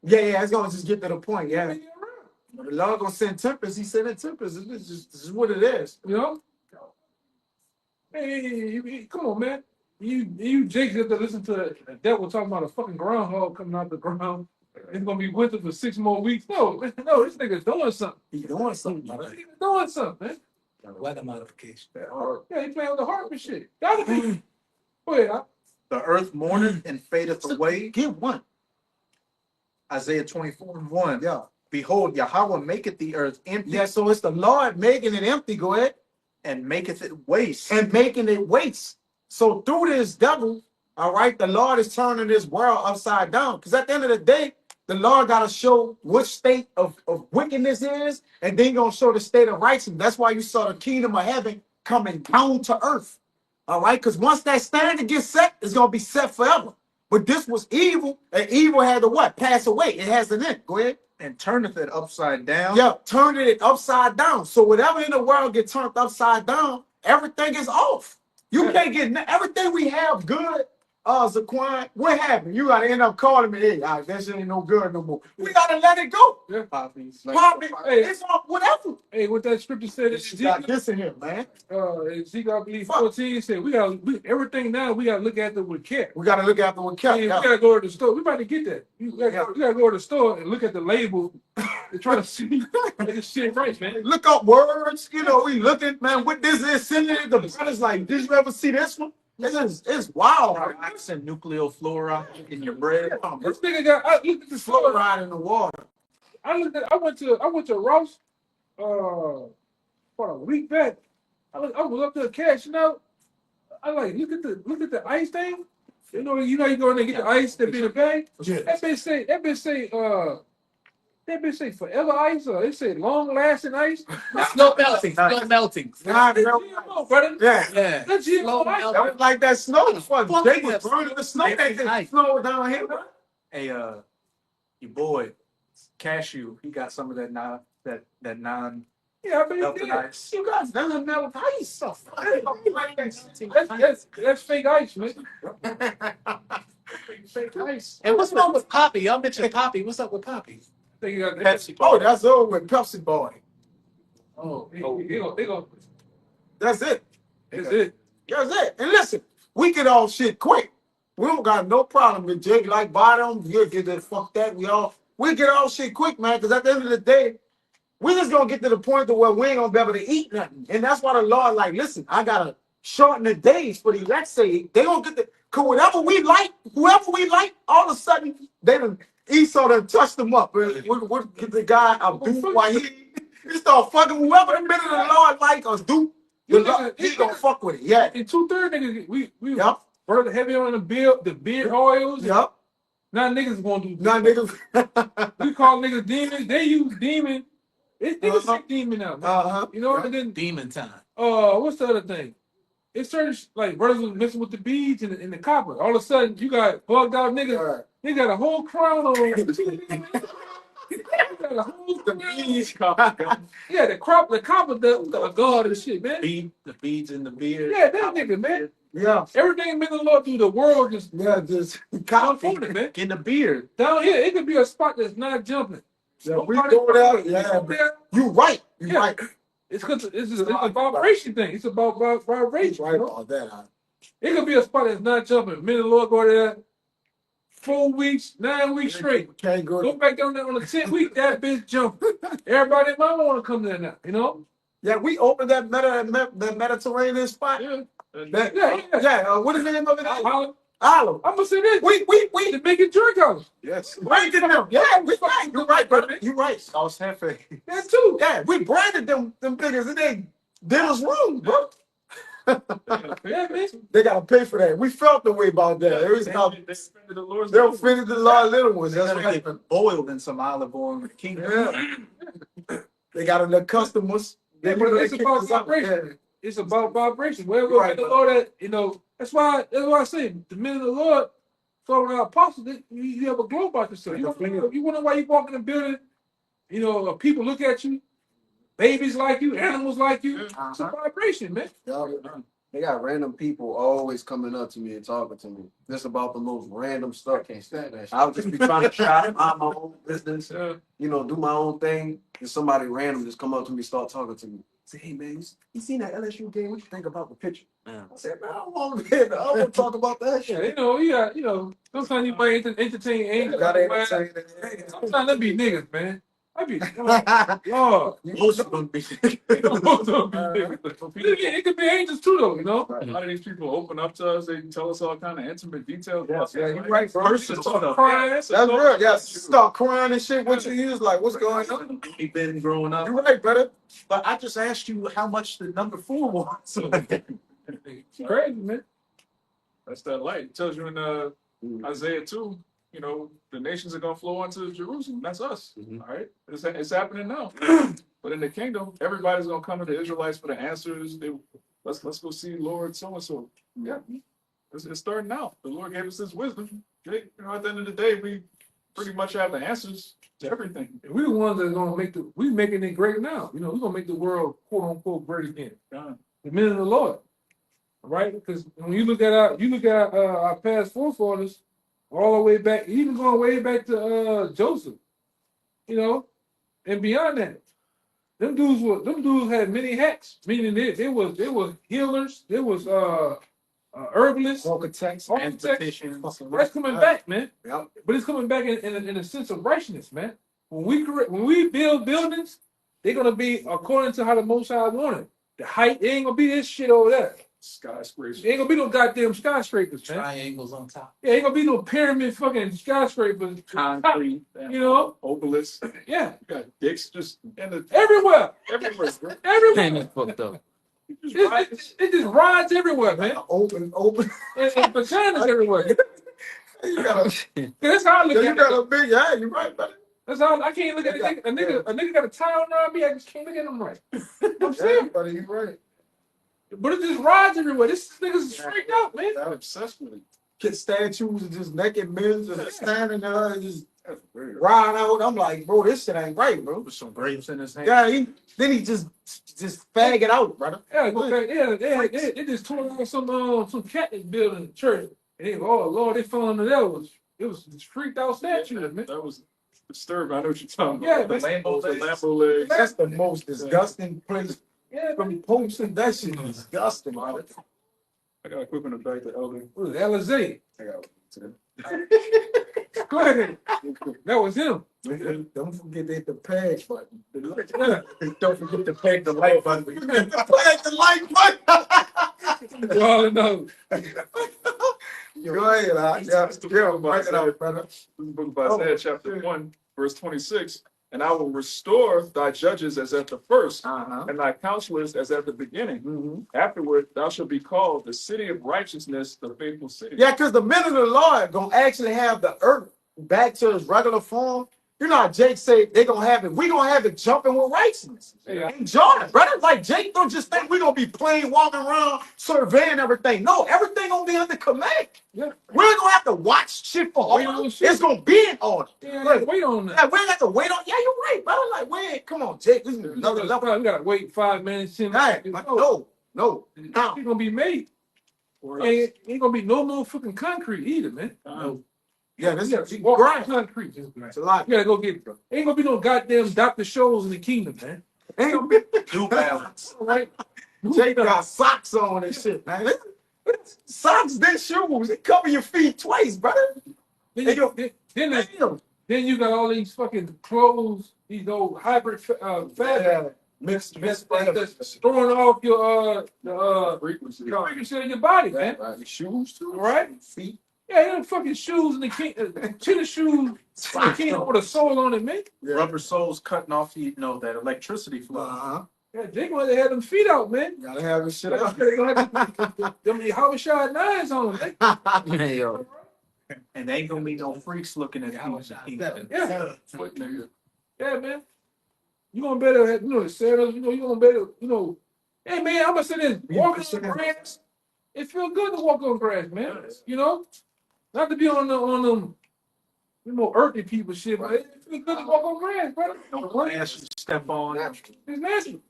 Yeah, it's gonna just get to the point. Yeah, the Lord gonna send tempest. He sending tempest. This is what it is. Hey, come on, man. You Jake have to listen to the devil talking about a fucking groundhog coming out the ground. It's gonna be winter for 6 more weeks. No, this nigga's doing something. He's doing something. He's doing something, man. Weather modification. Yeah, he playing with the harp and shit. Gotta be. Go ahead. The earth mourneth and fadeth away. Get one. Isaiah 24:1. Yeah. Behold, Yahweh maketh the earth empty. Yeah, so it's the Lord making it empty. Go ahead. And maketh it waste. And making it waste. So through this devil, all right, the Lord is turning this world upside down. Because at the end of the day, the Lord got to show what state of wickedness is, and then going to show the state of righteousness. That's why you saw the kingdom of heaven coming down to earth. All right, because once that standard gets set, it's going to be set forever. But this was evil, and evil had to what? Pass away. It has an end. Go ahead. And turneth it upside down. Yeah, turning it upside down. So whatever in the world gets turned upside down, everything is off. You can't get everything we have good. Zaquan, what happened? You gotta end up calling me. Hey, that shit ain't no good no more. We gotta let it go. Yeah. Poppies. Pop it. Hey. It's all whatever. Hey, what that scripture said in You got Ezekiel, this in here, man. Ezekiel, I believe Fuck. 14 said everything now we gotta look at it with care. We gotta look after what kept. We Yeah. gotta go to the store. We about to get that. We gotta go to the store and look at the label and try to see if this shit right, man. Look up words. You know, we looking, man. What this is sending it. The brothers like, did you ever see this one? It's wild. Rocks and nucleofluoride in your bread. This nigga got. I looked at the store. Fluoride in the water. I went to Ross for a week back. I was up there cashing out. I like look at the ice thing. You know you go in there and get the ice that be in the bag. Yeah. That bitch say forever ice or it say long lasting ice. Snow melting. Snow melting. Nah, That's bro. GMO, brother. Yeah. Yeah. That's GMO Slow ice. melting. That was like that snow. Fuck, Fuck Jake yes. was burning the snow. It's That nice. snow down here. Hey, your boy, Cashew, he got some of that non Yeah, I mean, melted yeah. ice. You guys done melt ice. So That's fake ice, man. Fake ice. And what's wrong with Poppy? Y'all mentioned Poppy. What's up with Poppy? I think you got Pepsi. Oh, that's over with Pepsi Boy. Oh, they gonna. That's it. That's it. That's it. And listen, we get all shit quick. We don't got no problem with Jake like bottom. You get that fuck that. We get all shit quick, man. Because at the end of the day, we just gonna get to the point to where we ain't gonna be able to eat nothing. And that's why the Lord like, listen, I gotta shorten the days for the elect say they gonna get the cause whatever we like, whoever we like, all of a sudden they done Esau done touched them up. We get the guy Abdul while he start fucking whoever the minute the Lord like us do. He gonna fuck with it. Yeah. In 2/3 niggas, we Yep. burn heavy on the beard oils. Yep. Now niggas gonna do. Now niggas. We call niggas demons. They use demon. Niggas say demon now. Man. You know, and then Demon time. what's the other thing? It's certain like brothers was messing with the beads and the copper. All of a sudden, you got bugged out niggas. They got a whole crown on. They got a whole crown. Yeah, the copper, the god and shit, man. The beads in the beard. Yeah, that nigga, man. Yeah. Everything been the Lord through the world just Copy. man. In the beard. Down here, it could be a spot that's not jumping. Yeah, we go there. Yeah. You right. You Yeah. right. It's because it's a vibration thing. It's about vibration. Right about that. Huh? It could be a spot that's not jumping. Me and the Lord go there 4 weeks, 9 weeks straight. Can't go. Go back down there on the 10th week, that bitch jumping. Everybody in my want to come there now, you know? Yeah, we opened that Mediterranean spot. Yeah. Yeah. What is the name of it? Olive. Olive. I'm gonna say this. We The making drink house. Yes. branded them. Yeah, we right. You're right, brother. You're right. Sauce Hefe. That too. Yeah, we branded them niggas and they did us wrong, bro. Yeah, man. They gotta pay for that. We felt the way about that. It was about They offended the Lord's they offended the law little ones. They're That's gonna right. get boiled in some olive oil in the kingdom. Yeah. They got enough customers. Yeah, but it's about vibration. It's about vibration. Wherever Right. the Lord at, you know, that's why I say the men of the Lord, so when our apostles, you have a glow about yourself. You wonder why you walk in the building, you know, people look at you, babies like you, animals like you. It's a vibration, man. They got random people always coming up to me and talking to me. Just about the most random stuff. Can't stand that shit. I'll just be trying to try to mind my own business, you know, do my own thing. And somebody random just come up to me, start talking to me. Say, hey man, you seen that LSU game? What you think about the picture? I said, man, I don't want to talk about that Yeah, shit. you know, sometimes you might entertain angels. Sometimes they be niggas, man. I be, Lord. Most of them be. Most of them be niggas. It could be angels too, though, you know? A lot of these people open up to us. They tell us all kind of intimate details. Yes, yeah, Like, you're right, bro. Person start crying. That's That's real. Yeah, start crying and shit. What you use like? What's going on? We've been growing up. You're right, brother. But I just asked you how much the number 4 was. It's crazy, man. That's that light. It tells you in Isaiah 2, you know, the nations are going to flow into Jerusalem. That's us. All right. It's happening now. But in the kingdom, everybody's going to come to the Israelites for the answers. Let's go see Lord so-and-so. Yeah. It's starting now. The Lord gave us this wisdom. You know, at the end of the day, we pretty much have the answers to everything. And we the ones that are gonna we making it great now. You know, we're gonna make the world quote unquote great again. God. The men of the Lord. right? Because when you look at our past forefathers, all the way back, even going way back to Joseph, you know, and beyond that, them dudes had many hats, meaning they was healers, they was herbalists, Architects, That's coming back, man. Yep. But it's coming back in a sense of righteousness, man. When we build buildings, they're gonna be according to how the Most High wanted. The height, it ain't gonna be this shit over there. Skyscrapers. It ain't gonna be no goddamn skyscrapers, man. Triangles on top. Yeah, ain't gonna be no pyramid fucking skyscrapers. Concrete. You know? Obelisk. Yeah. You got dicks just in the Everywhere. everywhere. Bro. Everywhere. Fucked up. It just rides everywhere, man. Open. And vaginas everywhere. You got a, That's how I look you at got it. a big, yeah, you're right, buddy. That's how I can't look at a nigga got a towel around me. I just can't look at him right. I'm Yeah, saying, buddy, you're right. but it just rides everywhere. This nigga's freaked out, man. I'm obsessed with it. Get statues and just naked men just standing there and just That's weird. ride out. I'm like, bro, this shit ain't right, bro. With some grapes in his hand. Yeah, then he just fag it out, brother. Yeah, go back. Yeah, they just tore down some Catholic building in the church, and they oh Lord, they found that it was freaked out statues, man. That was disturbing. I know what you're talking Yeah, about. man. Lambo legs. That's the most disgusting place. Yeah, From popes and that shit is disgusting, brother. I got equipment back to Elder. What was Alizé? I got to Go ahead. That was him. Don't forget to hit the peg button. Don't forget to peg the light button. Peg the like button. You all know. Go ahead, break it out, brother. This is the book of Isaiah, chapter 1, verse 26. And I will restore thy judges as at the first, and thy counselors as at the beginning. Afterward, thou shalt be called the city of righteousness, the faithful city. Yeah, because the men of the Lord gonna actually have the earth back to its regular form. You know how Jake say they gonna have it. We gonna have it jumping with righteousness. Yeah. Enjoy it, brother. Like Jake don't just think we gonna be playing, walking around, surveying everything. No, everything gonna be under command. Yeah. We ain't gonna have to watch shit for Wait on order. shit. It's gonna be in order. Yeah, Look, wait on that. yeah, we ain't have to wait on. Yeah, you're right, brother. Like, wait, come on, Jake. This is another level. We gotta wait 5 minutes. 10 Hey, minutes. no. It's gonna be made. Ain't gonna be no more fucking concrete either, man. No. Yeah, this You is gotta walk grind. concrete. It's a lot. You gotta go get it, bro. Ain't gonna be no goddamn Dr. Shows in the kingdom, man. Ain't gonna be New Balance. All right? Jake got socks on and shit, man. Socks, then shoes. It cover your feet twice, brother. Then Hey, you, yo. then, then you got all these fucking clothes, these old hybrid fabric. Yeah. Mixed That's throwing off your Frequency. frequency of your body, man. Shoes too. All right? Feet. Yeah, them fucking shoes in the king, tennis shoes in the kingdom with a sole on it, man. Yeah. Rubber soles cutting off, that electricity flow. Yeah, they gonna have them feet out, man. Gotta have this shit out. They gonna have them Habashad knives on them. Hey, yo. And there ain't gonna be no freaks looking at you. Yeah. Yeah, man. You gonna better have, the sailors, you gonna better, hey man, I'm gonna say this, walking on grass, it feel good to walk on grass, man. Not to be on them, earthy people shit, but it feel good to walk on grass, brother. No ass you step on. It's nasty.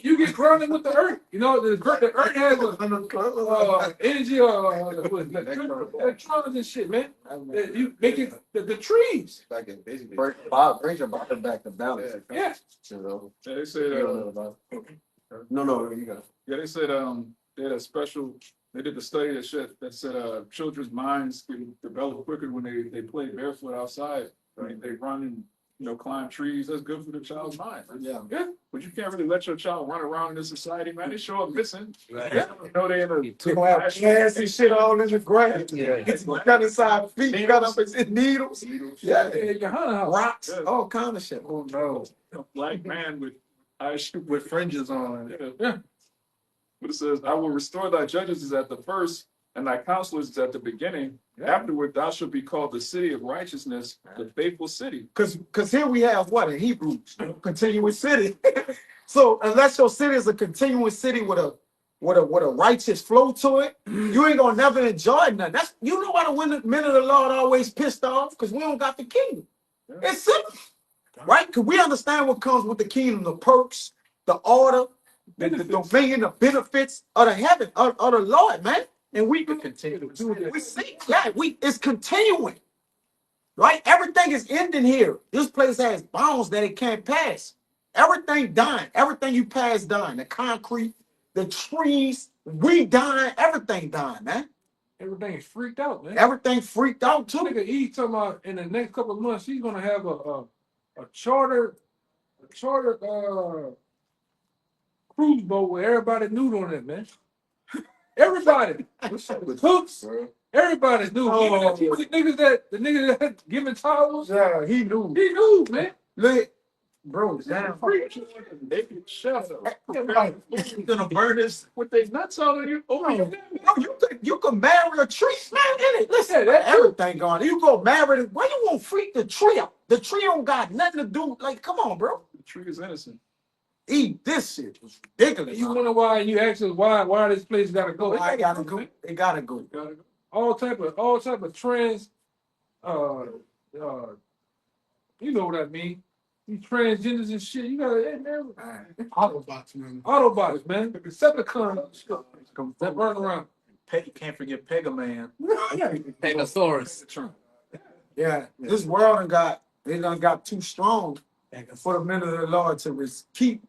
You get grounded with the earth. The earth has energy electrons and shit, man. You make it the trees. Bring your body back to balance. Yeah. Yeah, they said, No, you got it. yeah, they said they had a special. They did the study that said children's minds can develop quicker when they play barefoot outside. They run and climb trees. That's good for the child's mind. Yeah. Yeah, but you can't really let your child run around in this society, man. They show up missing. Right. Yeah, they in a You gonna have nasty shit all in the grass. Yeah. It's cut inside feet, cut up in needles. Yeah. Your hunter house. Rocks, Yeah. all kind of shit. Oh no. a black man with eyes With fringes on. Yeah. But it says, I will restore thy judges is at the first, and thy counselors is at the beginning. Afterward, thou shalt be called the city of righteousness, the faithful city. Because here we have what in Hebrews, continuous city. So unless your city is a continuous city with a righteous flow to it, you ain't gonna never enjoy nothing. That's why the men of the Lord always pissed off, because we don't got the kingdom. It's simple, right? Because we understand what comes with the kingdom, the perks, the order, the dominion, the benefits of the heaven, of the Lord, man. And we could continue to do we see, yeah, it's continuing. Right? Everything is ending here. This place has bounds that it can't pass. Everything done. Everything you pass done. The concrete, the trees, we done. Everything done, man. Everything is freaked out, man. Everything freaked out too. Nigga E talking about in the next couple of months he's gonna have a charter cruise boat with everybody nude on it, man. Everybody. Hooks. Everybody knew. Oh. The niggas that giving towels. Yeah, he knew. He knew, man. Look, bro, damn. Naked chef. You gonna burn this? With their nuts on you. Oh, No, you can marry a tree, man. In it. Listen, Yeah, that too. everything gone. You go marry it. Why you won't freak the tree up? The tree don't got nothing to do. Like, come on, bro. the tree is innocent. Eat this shit. It's ridiculous. You wonder why, and you ask us why this place gotta go. I gotta go. It gotta go. Gotta go. All type of trans, you know what I mean. These transgenders and shit. You gotta, hey, man, Autobots, man. Autobots, man. Decepticons that run around. You can't forget Pegaman. Pegasaurus. Yeah, this world done got too strong for the men of the Lord to keep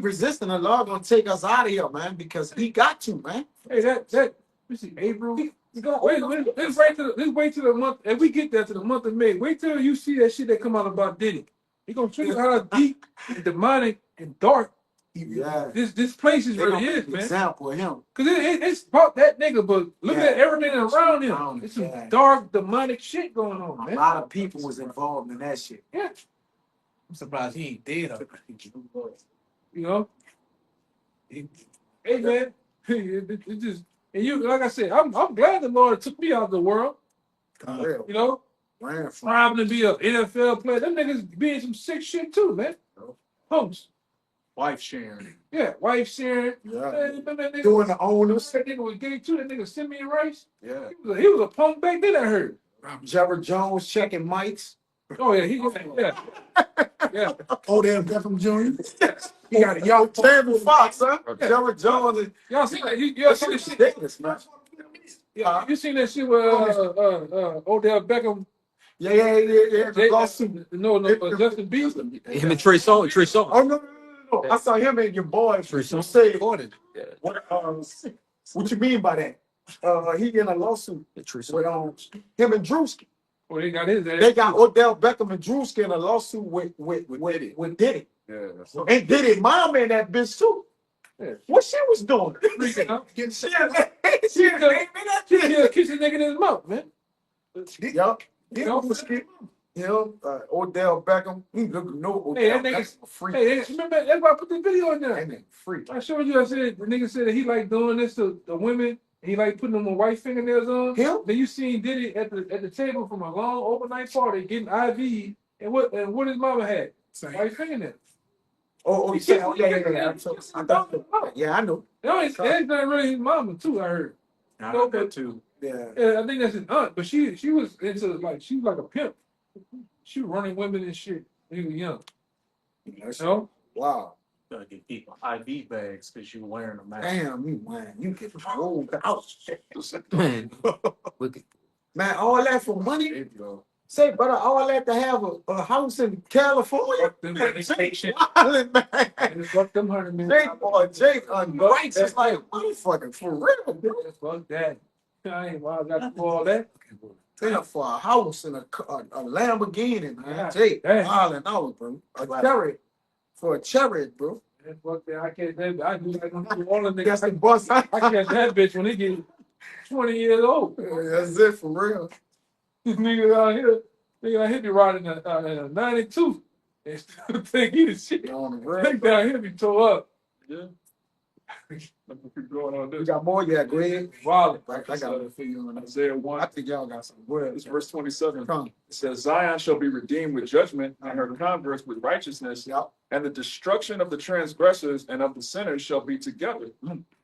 resisting. The Lord gonna take us out of here, man, because he got to, man. Hey, that you see April. Let's wait till the month. If we get there to the month of May, wait till you see that shit that come out about Diddy. He gonna show you how deep and demonic and dark this place is really is, man. Example of him. Cause it's about that nigga, but look at everything around him. It's some dark demonic shit going on, man. A lot of people was involved in that shit. Yeah. I'm surprised he ain't dead already. You know? Hey man, it just and you like I said, I'm glad the Lord took me out of the world. You know, trying to be an NFL player. Them niggas be in some sick shit too, man. Homes. Wife sharing. Yeah, wife sharing. Yeah. Man, that nigga Doing the owners. That nigga was gay too. That nigga Simeon Rice. Yeah. He was a punk back then, I heard. Jared Jones checking mics. Oh yeah, yeah. Odell Beckham Jr. He got a Yo, yacht. Tammy Fox, huh? Jared Jones. Y'all see that? Y'all see that shit? Ridiculous, man. Yeah, you seen that shit with Odell Beckham? Yeah. The lawsuit. No, Justin Bieber. Him and Trey Songz. Oh no. I saw him and your boy say what you mean by that? He in a lawsuit with him and Drewski. Well, he got his ass. They got Odell Beckham and Drewski in a lawsuit with Diddy. Yeah. And Diddy mom in that bitch too. Yeah. What she was doing? Freaking out. Getting shit. She kissing nigga in his mouth, man. Yup. Odell Beckham. He look no Hey, Odell that nigga, Beckham free. hey, remember that's why I put the video in there. That nigga free. I showed you. I said the nigga said that he like doing this to the women. He like putting them on white fingernails on. Him? Then you seen Diddy at the table from a long overnight party getting IV, and what his mama had? White fingernails. Oh, yeah. Yeah, I know. That's not really his mama too. I heard. I know that too. Yeah. I think that's his aunt, but she was into she was like a pimp. She was running women and shit. He was young. You know? Wow. Gotta get people IV bags because you're wearing a mask. Damn, you get rolled out. Man, wicked. Man, all that for money? Say, brother, all that to have a house in California? Them Jake wildin', man. Fuck them $100 million. Jake unrighteous like motherfucker, for real, bro. Fuck that. I ain't wild got to do all that. Damn, for a house and a Lamborghini, man. Yeah. Jake, Damn. wildin' out, bro. A chariot. For a chariot, bro. Fuck that. I can't. I do like all the That's the niggas. boss. I catch that bitch when they get 20 years old. That's it, for real. These niggas out here be riding a 92. They still think he the shit. On the They road. down here be tore up. Yeah. Let me keep going on You this. got more, yeah, Greg? Wild. I got it for you on that. Isaiah I 1, think y'all got some words. it's verse 27. Come. It says, Zion shall be redeemed with judgment, and her converse with righteousness, Yep. and the destruction of the transgressors and of the sinners shall be together.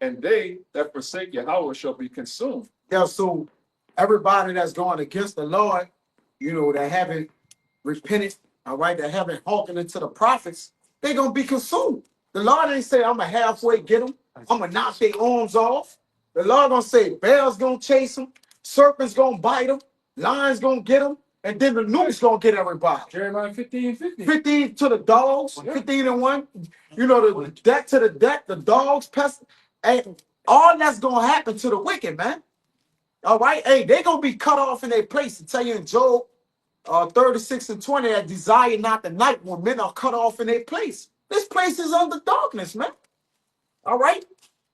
And they that forsake Yahweh shall be consumed. Yeah, so everybody that's going against the Lord, that haven't repented, all right, that haven't hearkened into the prophets, they're going to be consumed. The Lord ain't say I'm gonna halfway get them. I'm gonna knock their arms off. The Lord gonna say bears gonna chase them, serpents gonna bite them, lions gonna get them, and then the noose gonna get everybody. Jeremiah 15:15. 15 to the dogs, 15 and 1. You know, the deck to the deck, the dogs, pest, and all that's gonna happen to the wicked, man. All right, hey, they gonna be cut off in their place. To tell you in Job 36 and 20, that desire not the night when men are cut off in their place. This place is under darkness, man. All right,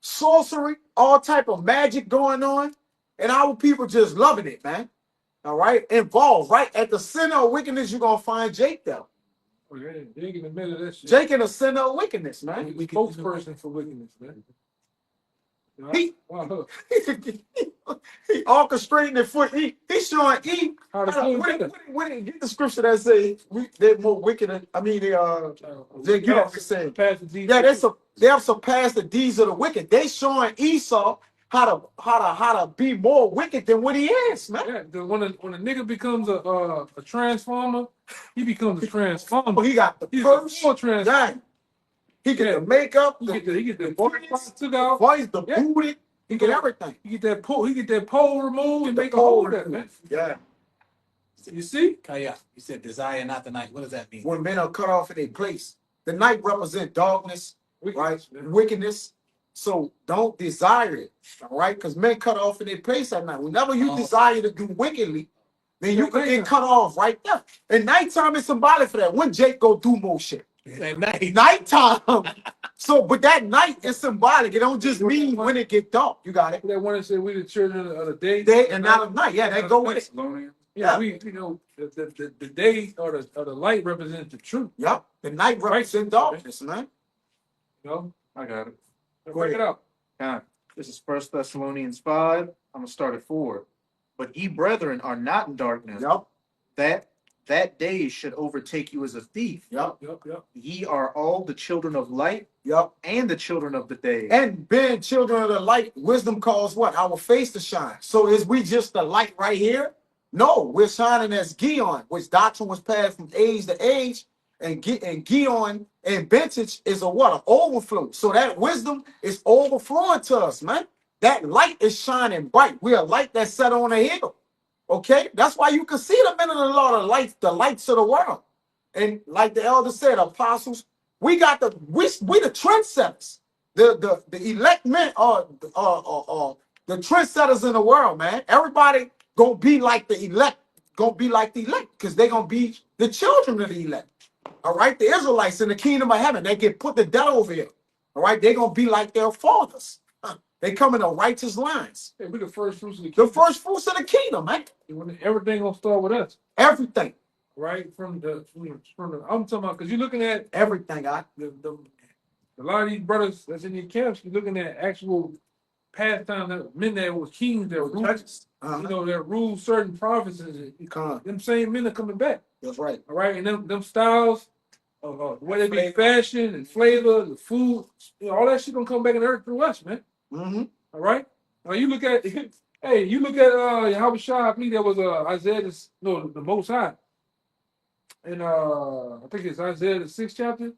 sorcery, all type of magic going on, and our people just loving it, man. All right, involved right at the center of wickedness. You're gonna find Jake there. Oh, yeah, Jake in the middle of that shit. Jake in the center of wickedness, man. We spokesperson for wickedness, man. He, Wow. he orchestrating it for he showing E. How to do it. What get the scripture that say they're more wicked than, I mean they you know what I'm saying. Yeah, they have surpassed the deeds of the wicked. They showing Esau how to be more wicked than what he is, man. Yeah, when a nigga becomes a transformer, he becomes a transformer. Oh, he got the He's purse, a full transformer. right. He get the makeup, He get the voice, took out. voice, the booty, he get everything. He get that pole removed and The make a hole pole of that, man. Yeah. You see? Kaya, you said desire, not the night. What does that mean? When men are cut off in their place, the night represents darkness, right? Wickedness. So don't desire it, all right? Because men cut off in their place at night. Whenever you desire to do wickedly, then you can get cut off right there. And nighttime is symbolic for that. When Jake go do more shit. At night. Nighttime. So, but that night is symbolic. It don't just mean when it get dark. You got it. That one that said we the children of the day. Day and not of night. Yeah, they go with it. Yeah, we the day or the light represents the truth. Yep. The night represents darkness, man. You know? I got it. Break it up. This is 1 Thessalonians 5. I'm gonna start at 4. But ye brethren are not in darkness, Yep. that day should overtake you as a thief. Yep. Ye are all the children of light Yep. and the children of the day. And being children of the light, wisdom calls what? Our face to shine. So is we just the light right here? No, we're shining as Gion, which doctrine was passed from age to age, and Gion and vintage is a what? An overflow. So that wisdom is overflowing to us, man. That light is shining bright. We're a light that's set on a hill. Okay, that's why you can see the men of the Lord of light, the lights of the world. And like the elder said, apostles, we got we the trendsetters. The elect men are the trendsetters in the world, man. Everybody gonna be like the elect, because they're gonna be the children of the elect. All right, the Israelites in the kingdom of heaven, they get put to death over here. All right, they're gonna be like their fathers. They come in the righteous lines. Hey, we the first fruits of the kingdom. The first fruits of the kingdom, man. Everything gonna start with us. Everything. Right from the I'm talking about because you're looking at everything. A lot of these brothers that's in your camps, you're looking at actual pastime that men that were kings that ruled, you know, that ruled certain provinces. Them same men are coming back. That's right. All right, and them styles, whether it be fashion and flavor, the food, you know, all that shit gonna come back in the earth through us, man. Mm-hmm. All right. Now you look at, hey, you look at Yahweh Shah. I believe that was Isaiah, the Most High, and I think it's Isaiah the 6th chapter.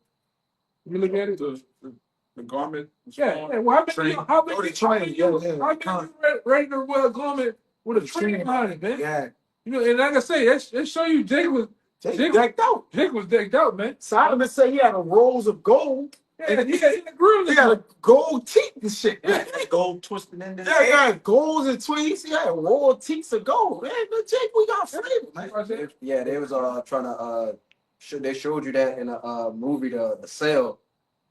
You look at it. The garment. Yeah. Well, how many ready to wear a garment with a train behind it, man? Yeah. You know, and like I say, that show you Jake was decked out. Jake was decked out, man. Solomon said he had a rolls of gold. Yeah, and he had a gold teeth and shit. Yeah, gold twisted into golds and tweets. Yeah, roll teeth of gold. Man, Jake, we got flavor, man. Yeah, they was trying to they showed you that in a movie, the Cell,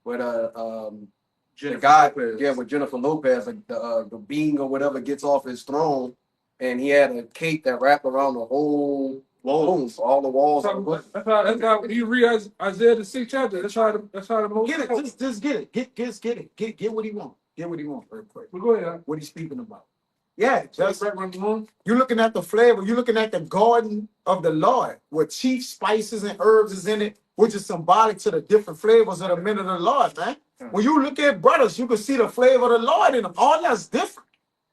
where the guy, with Jennifer Lopez, like the being or whatever gets off his throne, and he had a cape that wrapped around the whole walls, all the walls. That's how when you read Isaiah the 6th chapter. That's how the most get it. Just get it. Get it. Get what he want. Get what he want real quick. Well, go ahead. What he's speaking about. Yeah, that's you're looking at the flavor. You're looking at the garden of the Lord, where chief spices and herbs is in it, which is symbolic to the different flavors of the men of the Lord, man. When you look at brothers, you can see the flavor of the Lord in them. All that's different.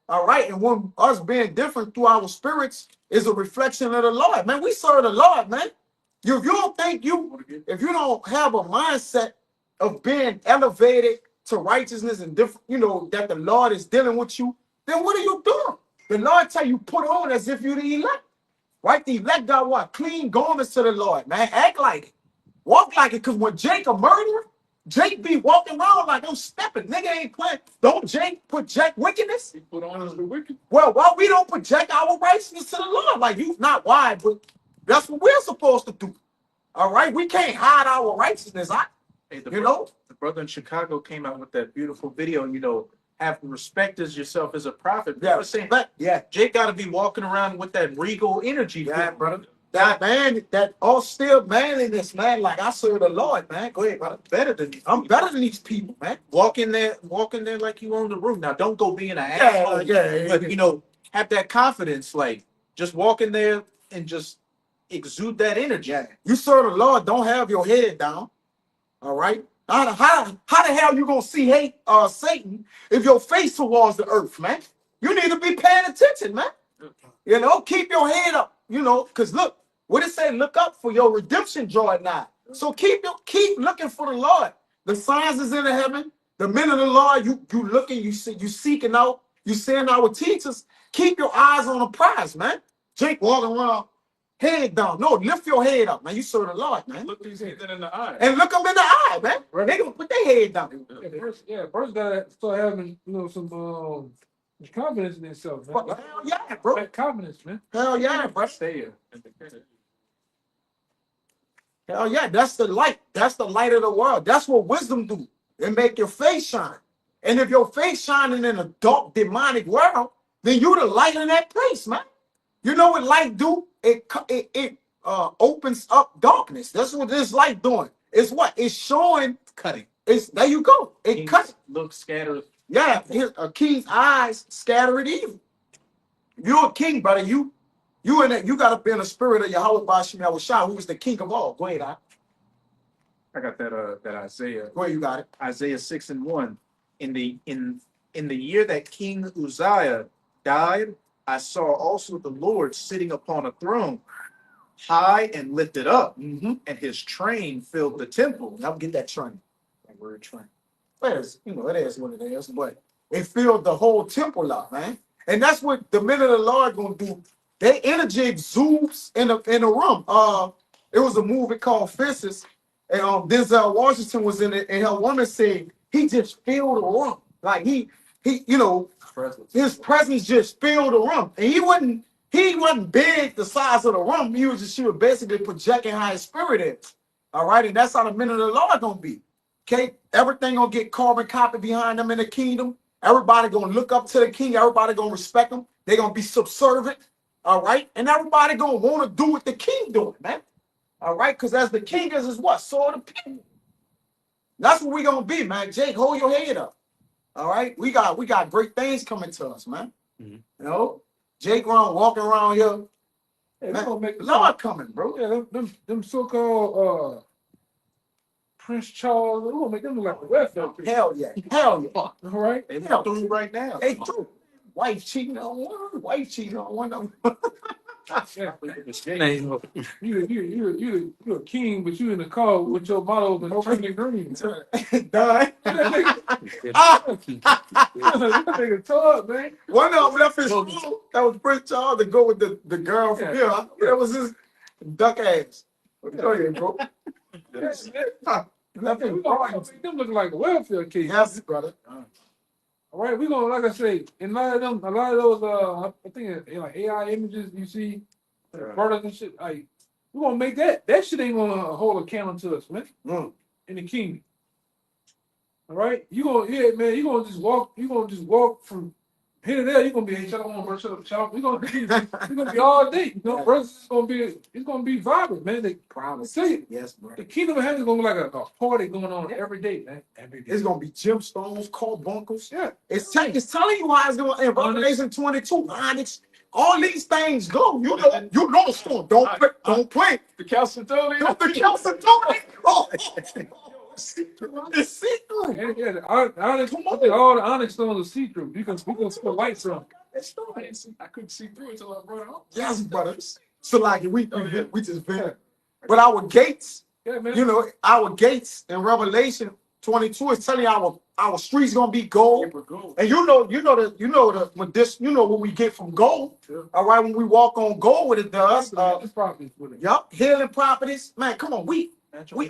All right, and when us being different through our spirits is a reflection of the Lord, man. We serve the Lord, man. If you don't have a mindset of being elevated to righteousness and different, you know, that the Lord is dealing with you, then what are you doing? The Lord tell you put on as if you're the elect. Right? The elect got what? Clean garments to the Lord, man. Act like it. Walk like it. Because when Jake a murderer, Jake be walking around like I'm stepping. Nigga ain't playing. Don't Jake project wickedness? He put on as the wicked. Well, why we don't project our righteousness to the Lord? Like you, not why, but that's what we're supposed to do. All right? We can't hide our righteousness. Hey, You know? the brother in Chicago came out with that beautiful video, you know, have respect as yourself as a prophet. Yeah, I was saying, yeah. Jake got to be walking around with that regal energy. Yeah, brother. That man, that austere manliness, man. Like I serve the Lord, man. Go ahead, brother. Better than I'm better than these people, man. walking there like you own the room. Now, don't go being an Yeah, asshole, yeah, but you know, have that confidence, like just walk in there and just exude that energy. Yeah. You serve the Lord, don't have your head down. All right. How the hell you gonna see Satan if your face towards the earth, man? You need to be paying attention, man. You know, keep your head up. You know, because look, what it say, look up for your redemption drawing nigh. So keep looking for the Lord. The signs is in the heaven. The men of the Lord, you looking, you seeking out, you seeing our teachers. Keep your eyes on the prize, man. Jake walking around, head down. No, lift your head up, man. You serve the Lord, man. Look these heathen in the eye. And look them in the eye, man. They gonna put their head down. First gotta start having some confidence in themselves, man. Hell yeah, bro. That confidence, man. Hell yeah, bro. Stay here. Hell yeah, that's the light. That's the light of the world. That's what wisdom do. It make your face shine. And if your face shining in a dark, demonic world, then you the light in that place, man. You know what light do? It opens up darkness. That's what this light doing. It's what? It's showing. Cutting. It's there you go. It cuts. Look scattered. Yeah, a king's eyes scattered evil. You're a king, brother. You in it. You got to be in the spirit of Yahweh Bashim Yahushua, who is the king of all. Go ahead, I got that Isaiah. Go ahead, you got it. Isaiah 6:1. In the year that King Uzziah died, I saw also the Lord sitting upon a throne, high and lifted up, and his train filled the temple. Now get that train. That word train. It is what it is, but it filled the whole temple up, man. And that's what the men of the Lord gonna do. Their energy exudes in the room. It was a movie called Fences, and Denzel Washington was in it, and her woman said he just filled the room. Like he his presence just filled the room. And he wasn't big the size of the room. She was basically projecting how his spirit is. All right, and that's how the men of the Lord gonna be. Okay, everything gonna get carbon copy behind them in the kingdom. Everybody gonna look up to the king. Everybody gonna respect him. They're gonna be subservient. All right, and everybody gonna want to do what the king doing, man. All right, because as the king is what? So are the people. That's what we gonna be, man. Jake, hold your head up. All right, we got great things coming to us, man. You know, Jake walking around here. Hey, Man, gonna make Lord coming, bro. Yeah, them so-called Prince Charles, we're gonna make them look like the welfare people. Hell yeah. Hell yeah. All right. They went through right now. Hey, true. Wife cheating on one of them. Yeah. You a king, but you in the car with your bottle and turning green. Done. That nigga tore up, man. One of them left his room. That was Prince Charles to go with the girl from here. That was his duck ass. Go ahead, bro. Left his We gonna make them look like a welfare case. Yes, brother. All right, we gonna, like I say, in a lot of those I think like AI images you see, products and shit, like we gonna make that shit ain't gonna hold a candle to us, man. In the kingdom. All right, you gonna just walk from here to there. You gonna be hey, shut up, bro, shut up. We gonna be all day. You know, brothers, it's gonna be vibrant, man. They Promise. say it. Yes, bro. The kingdom of heaven is gonna be like a party going on every day, man. Every day. It's gonna be gemstones, carbuncles. Yeah. It's telling you how it's going in Revelation 22. Onyx. All these things go. You know the storm. Don't play. The Chalcedonian. The Chalcedonian. Oh. It's see-through. Yeah, all the onyx stones are see-through. You can put lights on. I couldn't see through it until I brought it home. Yes, brothers. So like we just been. But our gates, Yeah, man. you know, our gates in Revelation 22 is telling you our streets gonna be gold. And you know what we get from gold. All right, when we walk on gold, what it does. Yup, healing properties. Man, come on, we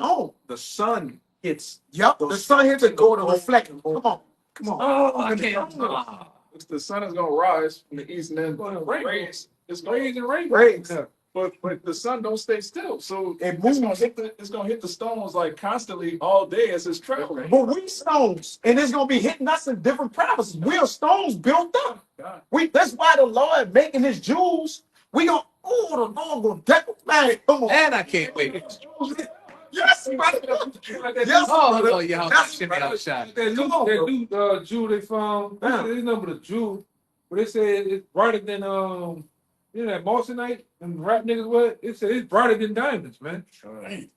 own. The sun hits. Yup, the sun hits the gold to reflect. Come on. Oh, I can't. The sun is gonna rise from the east and then raise. It's gonna Raise and rain. Raise. but the sun don't stay still. So It it's gonna moves. hit the stones like constantly all day as it's traveling. But we stones, and it's gonna be hitting us in different provinces. We are stones built up. God. That's why the Lord making his jewels. We gonna the Lord gonna decorate. Man, come on. And I can't wait. Yes, brother. Yes, Oh, brother. y'all Yes, shimmy brother. outside. That Come on, bro. new jewel they found. Yeah. They number the jewel, but they said it's brighter than you know that Moissanite and rap niggas what? It said it's brighter than diamonds, man.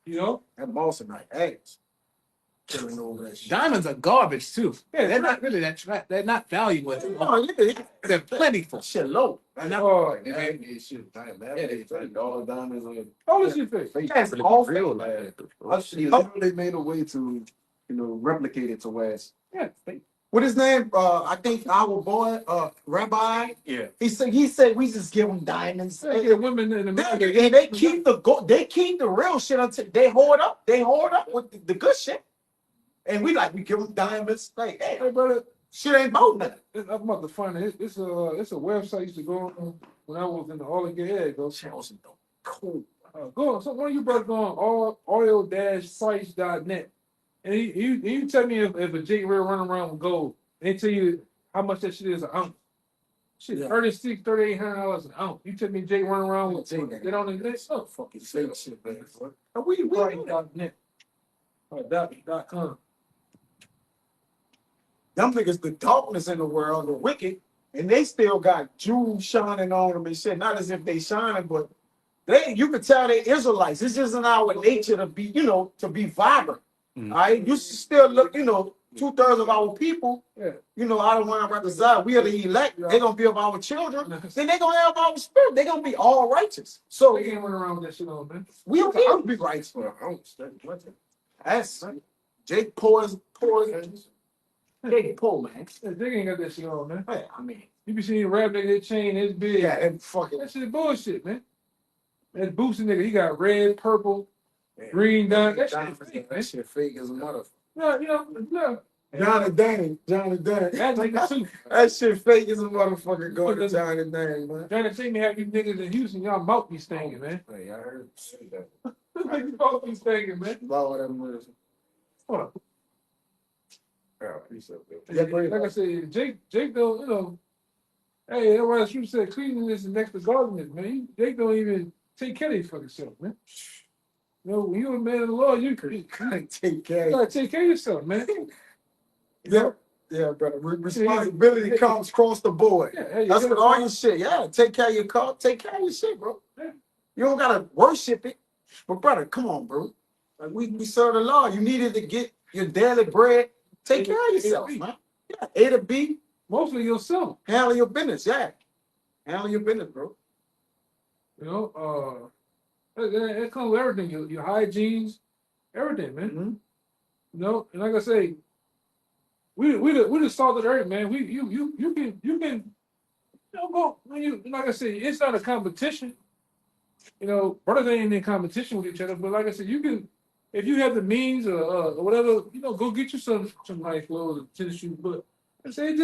You know? That Moissanite ass. Killing over that shit. Diamonds are garbage too. Yeah, They're not really that. They're not valuable. Oh, look at it. They're plentiful. Shit low. Oh, all diamonds on how old is your face? That's all real life. They made a way to, replicate it to where it's fake. What his name? I think our boy, Rabbi. Yeah. He said we just give them diamonds. They get women in America. And they keep they keep the real shit until they hoard up. They hoard up with the good shit. And we give them diamonds. Like, hey, Hey, brother, shit ain't about nothing. I'm about to find it. It's a website I used to go on when I was in the oil and gas. Cool. Go on. So one of you brothers go on oil-price.net. And you tell me if a Jake Ray running around with gold, they tell you how much that shit is an ounce. Shit, Yeah. $3,800 an ounce. You tell me Jake running around with they don't exist. Oh, Fucking fake shit, man. and we price.net. .com. Them niggas, the darkness in the world, the wicked, and they still got jewels shining on them and shit. Not as if they shining, but you can tell they Israelites. This isn't our nature to be, to be vibrant. Mhm. All right, you still look, 2/3 of our people, Yeah. I don't want to represent. We are the elect. They're gonna be of our children. Then they're gonna have our spirit. They're gonna be all righteous. So They can't run around with that shit on, man. we don't need to be righteous for an ounce. That's Jake Paul is Jake Paul, man. They ain't got that shit on, man. Hey, I mean, You be seeing rap nigga, his chain is big. yeah, and fucking That shit bullshit, man. That Boosie nigga, he got red, purple, green dot. That shit fake, man. That shit fake as a mother. No. Johnny Dang. That nigga too. That shit fake as a motherfucker going to Johnny Dang, man. Trying to take me have you niggas in Houston, y'all mouth be stinking, man. Hey, I heard that. You mouth be stinking, man. Lord have mercy. Huh. Yeah, peace up, man. Yeah, great. Like I said, Jake don't, hey, that's why you said cleanliness is next to godliness, man. Jake don't even take care of his fucking self, man. When you're a man of the law, you Take you care. gotta take care of yourself, man. Yeah, brother. Responsibility comes across the board. Yeah, hey, That's with all your shit. Yeah, take care of your car. Take care of your shit, bro. You don't gotta worship it, but brother, come on, bro. Like we serve the law. You needed to get your daily bread. Take care of yourself, man. Yeah, A to B. Mostly yourself. Handle your business. Yeah, handle your business, bro. That comes with everything. Your hygienes, everything, man. Mm-hmm. And like I say, we the salt of the earth, man. You can go when you like I say, it's not a competition. Brothers ain't in competition with each other, but like I said, you can if you have the means or whatever, go get you some nice clothes, tennis shoes. But I say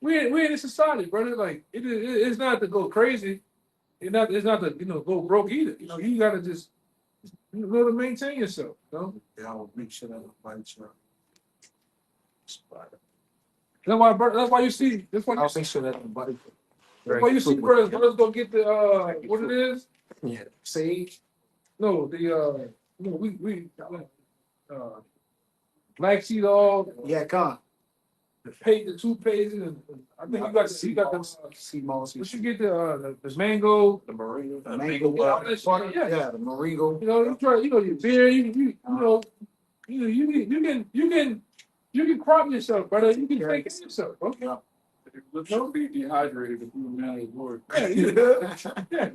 we're in a society, brother. Like it's not to go crazy. It's not to go broke either. You gotta just to maintain yourself. Yeah, I'll make sure that find you. That's why you see. That's why I'll make sure that everybody. you see brothers go get the what it is. Yeah, sage. No, the we black seed oil. Yeah, come. The 2 pages, and I think you got the sea moss. what you get the mango, The Maringo. the mango, Yeah, the Maringo. you try your beer, you can crop yourself, brother. You can take care of yourself, bro. Yeah. Don't be dehydrated if you're a man of the Lord. Yeah.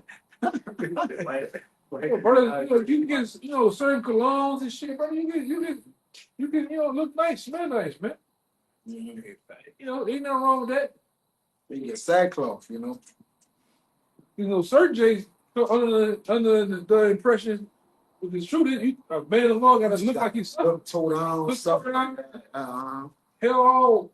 Brother, you can get certain colognes and shit, brother. You can You can, look nice, smell nice, man. You know, ain't nothing wrong with that. They get sackcloth, Certain J's under the impression with the shooting, a man of law gotta look like he's something. Toe down, Look something. something. Uh-huh. Hell, all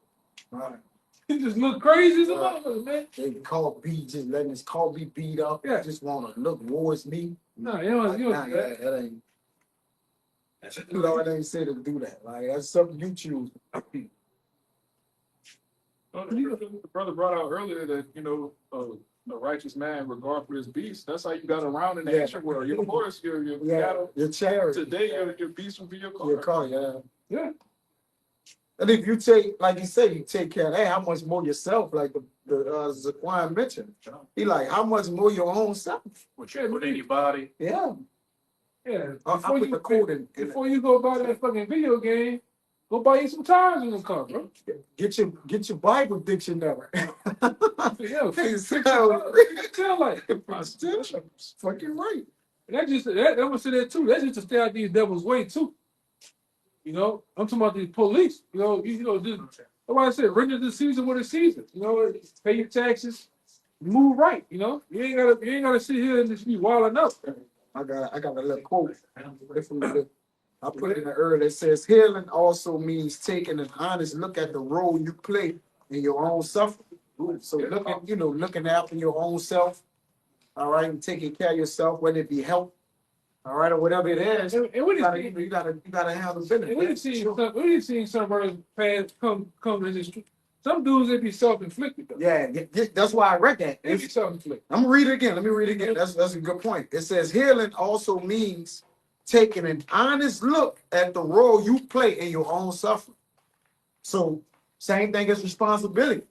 Right. he just look crazy as a motherfucker, man. They call B, just letting his call be beat up. Yeah. Just want to look towards me. No, you don't do that. That ain't. Lord ain't said to do that. Like that's something you choose. The brother brought out earlier that a righteous man regard for his beast. That's how you got around in the ancient world. Your horse, your cattle. Your chariot. Today, your beast will be your car. Your car, Yeah. And if you take, like you say, you take care of that, how much more yourself, like the Zaquan mentioned. He like, how much more your own self? What you put in your body. Yeah. Yeah. I put the code in. Before you go buy that fucking video game, go buy you some tires in the car, bro. Get your Bible dictionary. Yeah, tell like fucking right. That was there too. That's just to stay out these devil's way too. I'm talking about these police. Just that's why I said render the season with a season. Pay your taxes, move right. You ain't gotta sit here and just be wilding up. I got a little quote. I put it in the earlier. It says healing also means taking an honest look at the role you play in your own suffering. So looking after your own self, all right, and taking care of yourself, whether it be health, all right, or whatever it is. And you gotta have the business. We seen some brothers past come in this. Some dudes they be self-inflicted though. Yeah, that's why I read that. They be self-inflicted. I'm gonna read it again. Let me read it again. That's a good point. It says healing also means taking an honest look at the role you play in your own suffering. So same thing as responsibility.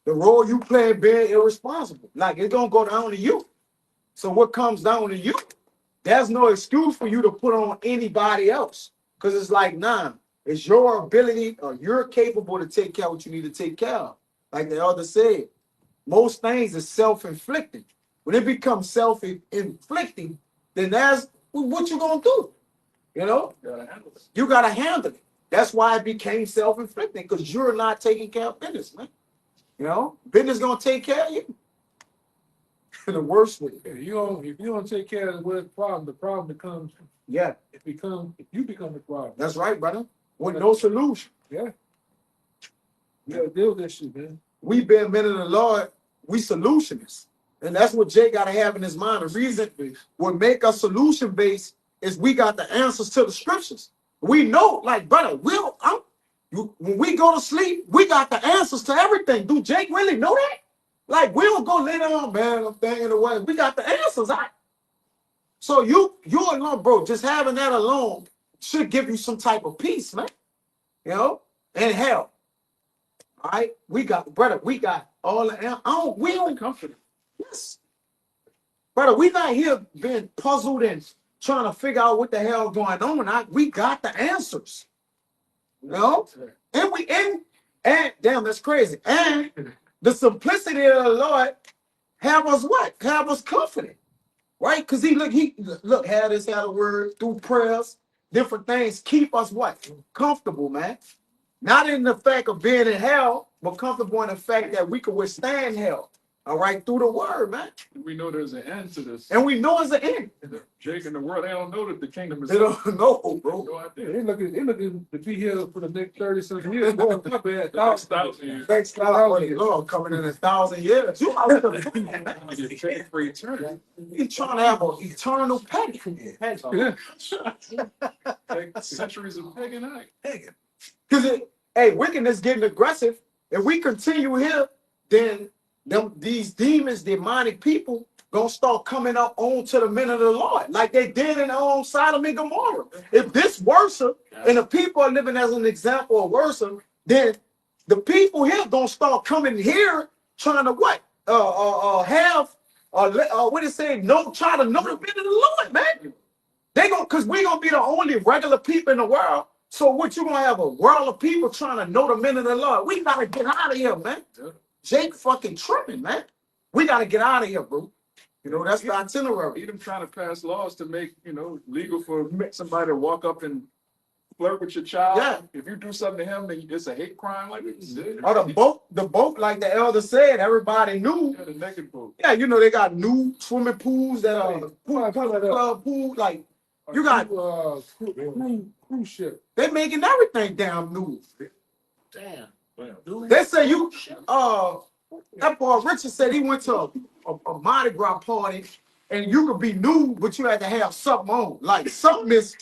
The role you play being irresponsible. Like it's gonna go down to you. So what comes down to you? There's no excuse for you to put on anybody else. Because it's like, nah, it's your ability or you're capable to take care of what you need to take care of. Like the elder said, most things is self-inflicting. When it becomes self-inflicting, then that's what you gonna do. You gotta handle it. That's why it became self-inflicting, because you're not taking care of business, man. Business gonna take care of you. The worst way. If you don't take care of the problem becomes Yeah. if you become the problem. That's right, brother. With no solution. Yeah. You gotta deal with that shit, man. We being men of the Lord, we solutionists. And that's what Jay gotta have in his mind. The reason what make us solution based is we got the answers to the scriptures. We know, like, brother, when we go to sleep, we got the answers to everything. Do Jake really know that? Like, we don't go lay down, man, I'm thinking away. We got the answers, right? So you alone, bro, just having that alone should give you some type of peace, man. And help. All right? We got all the we don't comfort. Yes. Brother, we not here being puzzled and trying to figure out what the hell going on. We got the answers. And damn, that's crazy. And the simplicity of the Lord have us what? Have us confident. Right? Because he had us had a word through prayers, different things, keep us what? Comfortable, man. Not in the fact of being in hell, but comfortable in the fact that we can withstand hell. All right, through the word, man. We know there's an end to this. And we know there's an end. Jake in the world, they don't know that the kingdom is. They don't know, bro. No idea. They looking to be here for the next 30-something years. Boy, my bad. 1,000 years. Thanks, Lord, coming in 1,000 years. You out Jake for eternity. He's trying to have an eternal pagan. Like centuries of pagan. Because wickedness getting aggressive. If we continue here, then these demons, demonic people, gonna start coming up onto the men of the Lord, like they did in their own Sodom and Gomorrah. If this worsen, and the people are living as an example of worsen, then the people here gonna start coming here trying to what? What is saying? Try to know the men of the Lord, man. Because we're gonna be the only regular people in the world. So what, you gonna have a world of people trying to know the men of the Lord? We gotta get out of here, man. Jake fucking tripping, man. We gotta get out of here, bro. That's the itinerary. Even trying to pass laws to make, legal for somebody to walk up and flirt with your child. Yeah. If you do something to him, then it's a hate crime. Like Or the boat, like the elder said, everybody knew. the naked boat. Yeah, you know they got new swimming pools that are club pool. Like you got cruise ship. they making everything damn new. Damn. They say you that boy Richard said he went to a Mardi Gras party and you could be nude, but you had to have something on. Like something is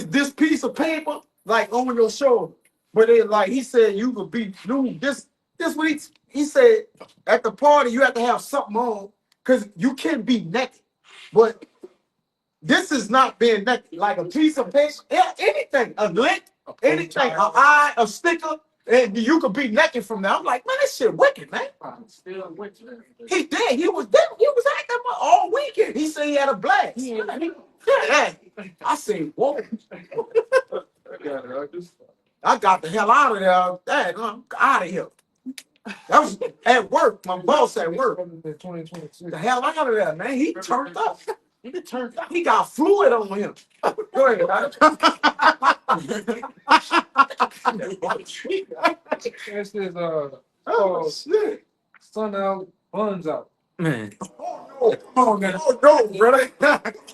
this piece of paper like on your shoulder. But it like he said you could be nude. This what he said at the party you have to have something on because you can be naked. But this is not being naked. Like a piece of paper, anything, a link, anything, an eye, a sticker. And you could be naked from there. I'm like, man, this shit wicked, man. He did. He was there. He was acting all weekend. He said he had a blast. Yeah. I said, whoa. I got the hell out of there. Dad, I'm out of here. That was at work. My boss at work. The hell out of there, man. He turned up. He got fluid on him. Go ahead. This is Shit. sun out, buns out. Man. Oh no, brother.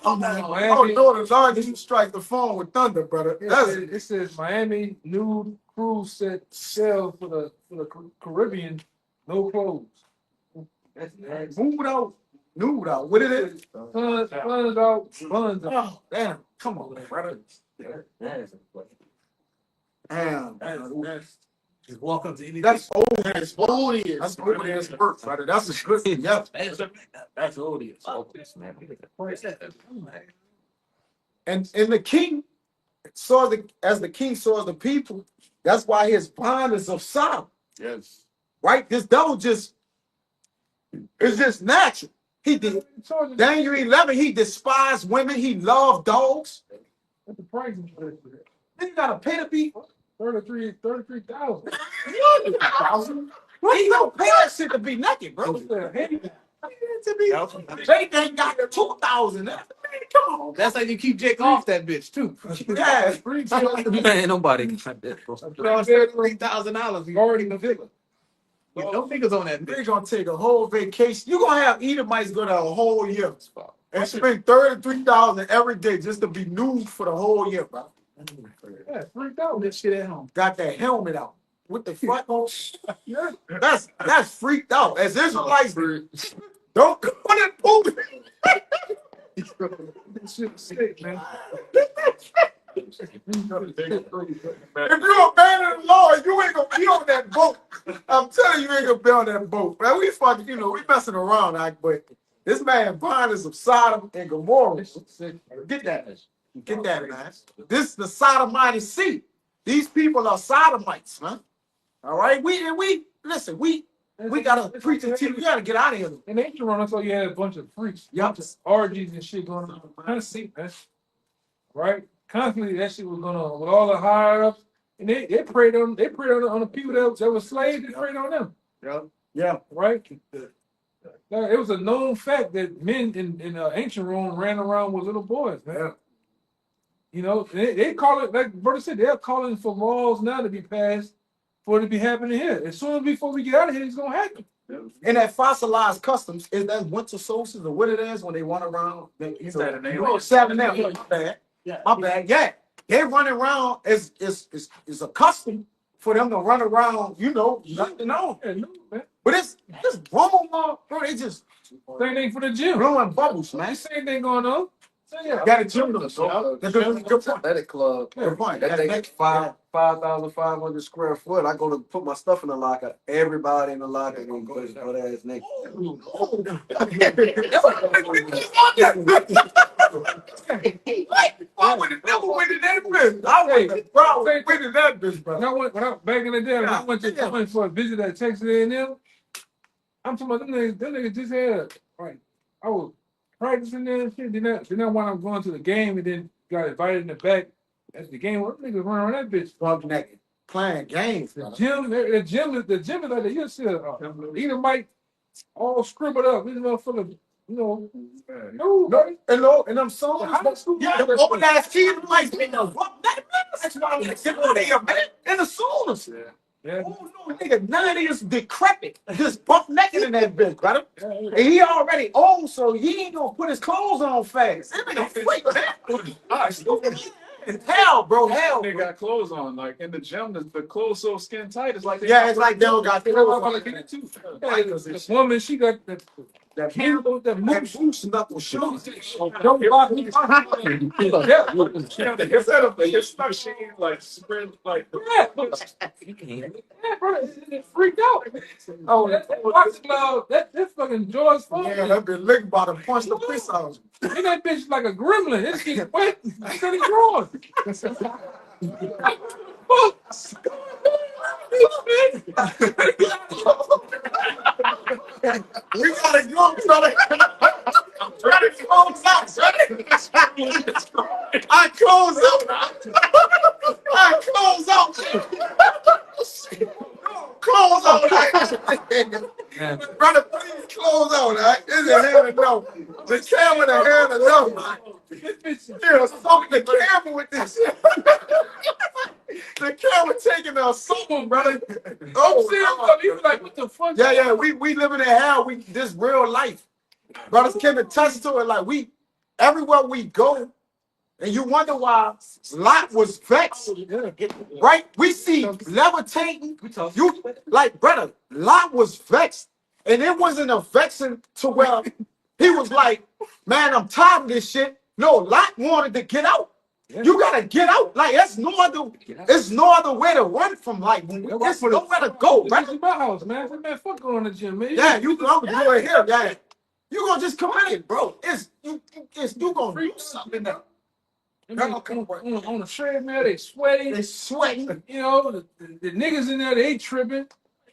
Oh no, the Lord didn't strike the phone with thunder, brother. It says Miami nude cruise set sail for the Caribbean, no clothes. That's moved out. Nude out. What it is? Buns out, buns out. Oh, damn. Come on, brother. Damn. Just walk up to anything. That's old ass. Odious. That's old ass work, brother. That's a good thing. Yeah. That's odious. And the king saw as the king saw the people, that's why his bond is of Sodom. Yes. Right? This devil it's just natural. He did. Daniel 11, he despised women. He loved dogs. What's the price of this? Then you gotta pay to be 33,000. He don't pay that shit to be naked, bro. Jake ain't got 2,000. Man, come on. That's how you keep Jake off that bitch too. Yeah. Man, nobody got that. $3,000. You already in the villa. You no figures on that They're bitch. gonna take a whole vacation. You're gonna have Edomites go there a whole year and spend $33,000 every day just to be nude for the whole year, bro. Yeah, 3,000. That shit at home. Got that helmet out with the front on. Yeah, that's freaked out. As Israelites, don't go on that pool. This shit is sick, man. If you abandon the Lord, you ain't gonna be on that boat. I'm telling you, you ain't gonna be on that boat. Man, we fucking, we messing around, but this man blind is of Sodom and Gomorrah. Get that, man. This is the Sodomite sea. These people are Sodomites, man. All right, we listen. We gotta preach and teach. We gotta get out of here. In ancient Rome, I thought you had a bunch of freaks, Yep. orgies and shit going on. Kind of sick, man. Right? Constantly, that shit was going on with all the higher ups, and they preyed on the people that were slaves. They preyed on them. Yeah. Right? It was a known fact that men in ancient Rome ran around with little boys, man. Yeah. You know, they call it, like brother said, they're calling for laws now to be passed for it to be happening here. As soon as before we get out of here, it's gonna happen. And that fossilized customs is that winter solstice or what it is when they run around. Saturday. My bad. Yeah. My bad. Yeah. They running around is a custom for them to run around, nothing on. Yeah, no, man. But it's Rome, bro. They just Same thing for the gym. blowing bubbles, man. Same thing going on. So, yeah. Got a gym. Good point. Athletic club. Good point. That thing is 5,500 square foot. I go to put my stuff in the locker. Everybody in the locker gonna go his butt ass naked. I would have never went in that business. I would have probably went in that business, bro. When I back in the day, when I went for a visit at Texas A&M, I'm talking about them niggas just had I was practicing there and shit. Then I wound up going to the game and then got invited in the back. That's the game. What niggas running around that bitch? Fuck naked. Playing games. The gym is like that. You'll see either mic all scribbled up. These motherfuckers, no, and them songs. Yeah, the old ass kids like me. What that That's why I'm like, man, in the saunas. Yeah. Oh no, nigga, 90 is decrepit, just buck naked in that bitch, brother. And he already old, so he ain't gonna put his clothes on fast. That nigga freak, man. Hell, bro, hell. They got clothes on, like in the gym. The clothes so skin tight. It's like Yeah, it's like they don't got clothes on. Hey, this woman, she got that candle, that moose. Moose knuckle shoes. Don't buy me. Yeah, the hip set up, the hip stuff. She like spread like. Yeah, bro, it freaked out. Oh, that boxing glove, that fucking George Foreman. Yeah, that been licked by the punch the piss out. And that bitch like a gremlin. It's getting wet. It's in his drawers. We gotta go, brother. Try to close out, son. I close out. I close out. Close out. Brother, please close out. Right? This is a hand of no. The camera, the hand of no. You're assaulting the camera with this shit. The camera taking the assault, brother. Oh, serious? He was like, what the fuck? Yeah, we living in hell. We this real life. Brothers can attest to it. Like everywhere we go, and you wonder why Lot was vexed, right? We see levitating. You like, brother, Lot was vexed, and it wasn't a vexing to where he was like, man, I'm tired of this shit. No, Lot wanted to get out. You gotta get out. Like there's no other way to run from life. There's nowhere to go, This right? is my house, man. Man, fuck going to the gym, man. Yeah, you gonna do it here, yeah. You gonna just come in, bro. You gonna do something now. On the treadmill, they sweating. They sweating. You know, the niggas in there, they tripping.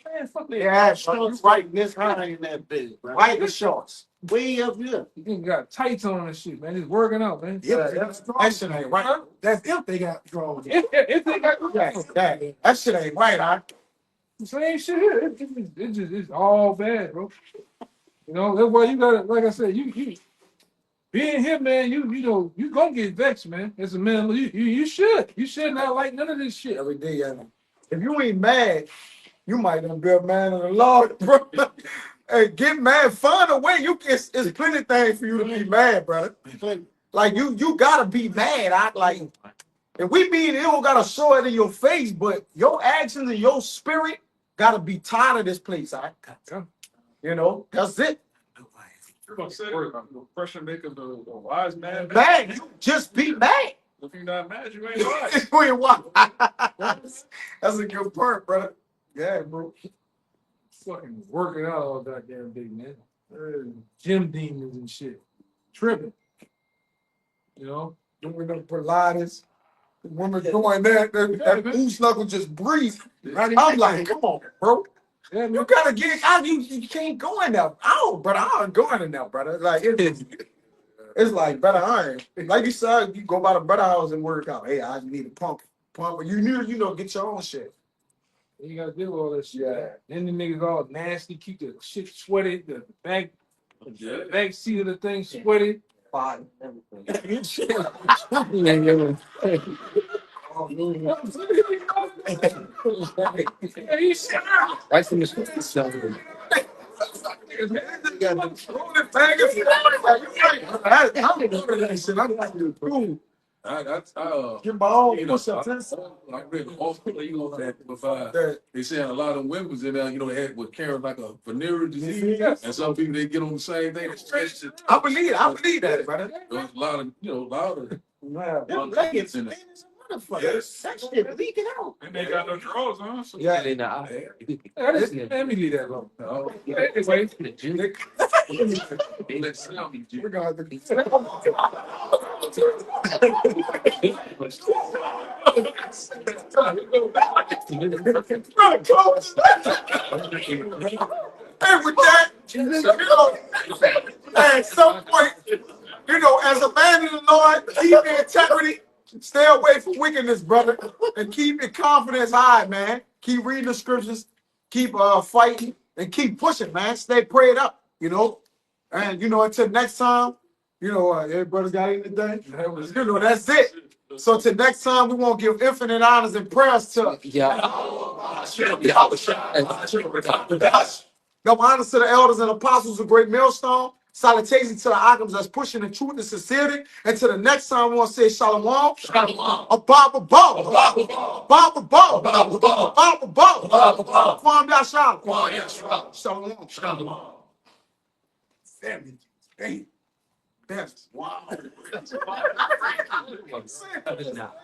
Man, fuck that. Yeah, shorts right in this high in that bitch, bro. Right in the shorts. Way up here. You got tights on and shit, man. It's working out, man. That shit ain't right. That's if they got drawers. If they got That shit ain't right, huh? same shit here. It's all bad, bro. You know, that's why you gotta, like I said, you being here, man, you know, you gonna get vexed, man. As a man, you should. You should not like none of this shit. Every day, yeah. If you ain't mad, you might not be a man of the Lord, bro. Hey, get mad, find a way. It's plenty of things for you to be mad, bro. Like you gotta be mad. If we mean it don't gotta show it in your face, but your actions and your spirit gotta be tired of this place. You know, that's it. You're gonna say the pressure maker, the wise man. Mad, you just be mad. If you're not mad, you ain't wise. You ain't wise. That's a good part, brother. Yeah, bro. Fucking working out all goddamn day, man. Gym demons and shit. Tripping. You know? Doing them Pilates. The women doing that moose knuckle just breathe. I'm like, come on, bro. Yeah, You gotta get out. You can't go in there. I ain't going in there, brother. Like it's like, brother, I ain't. Like you said, you go by the brother house and work out. Hey, I need a pump. You need, get your own shit. You gotta deal with all that shit. Yeah. Then the niggas all nasty, keep the shit sweaty, the back seat of the thing sweaty. Fine. Right from the Get my own You know, push-ups. I read the hospital, you know, that with they saying a lot of women was in there, you know, they had with carrying like a venereal disease, Yes. and some people they get on the same thing. I believe that, brother. There's a lot of, you know, a lot of Them leggings, man, it's a motherfucker. That shit leaking out. And they got no drawers on. So Yeah. Let me leave that alone. Anyway, We're gonna have to Hey, with that, at some point, as a man in the Lord, keep the integrity, stay away from wickedness, brother, and keep your confidence high, man. Keep reading the scriptures, keep fighting, and keep pushing, man. Stay prayed up, And until next time, everybody got anything? That's it. So till next time, we won't give infinite honors and prayers to. Double honors to the elders and apostles of Great Millstone. Salutations to the items that's pushing the truth and sincerity. And to the next time, we want to say shalom. Shalom. A Baba Bo. Baba Bo. Baba Bo. Baba Bo. Kwam Yashala. Kwam Yashala. Shalom. Shalom. Family. Damn. That's wow.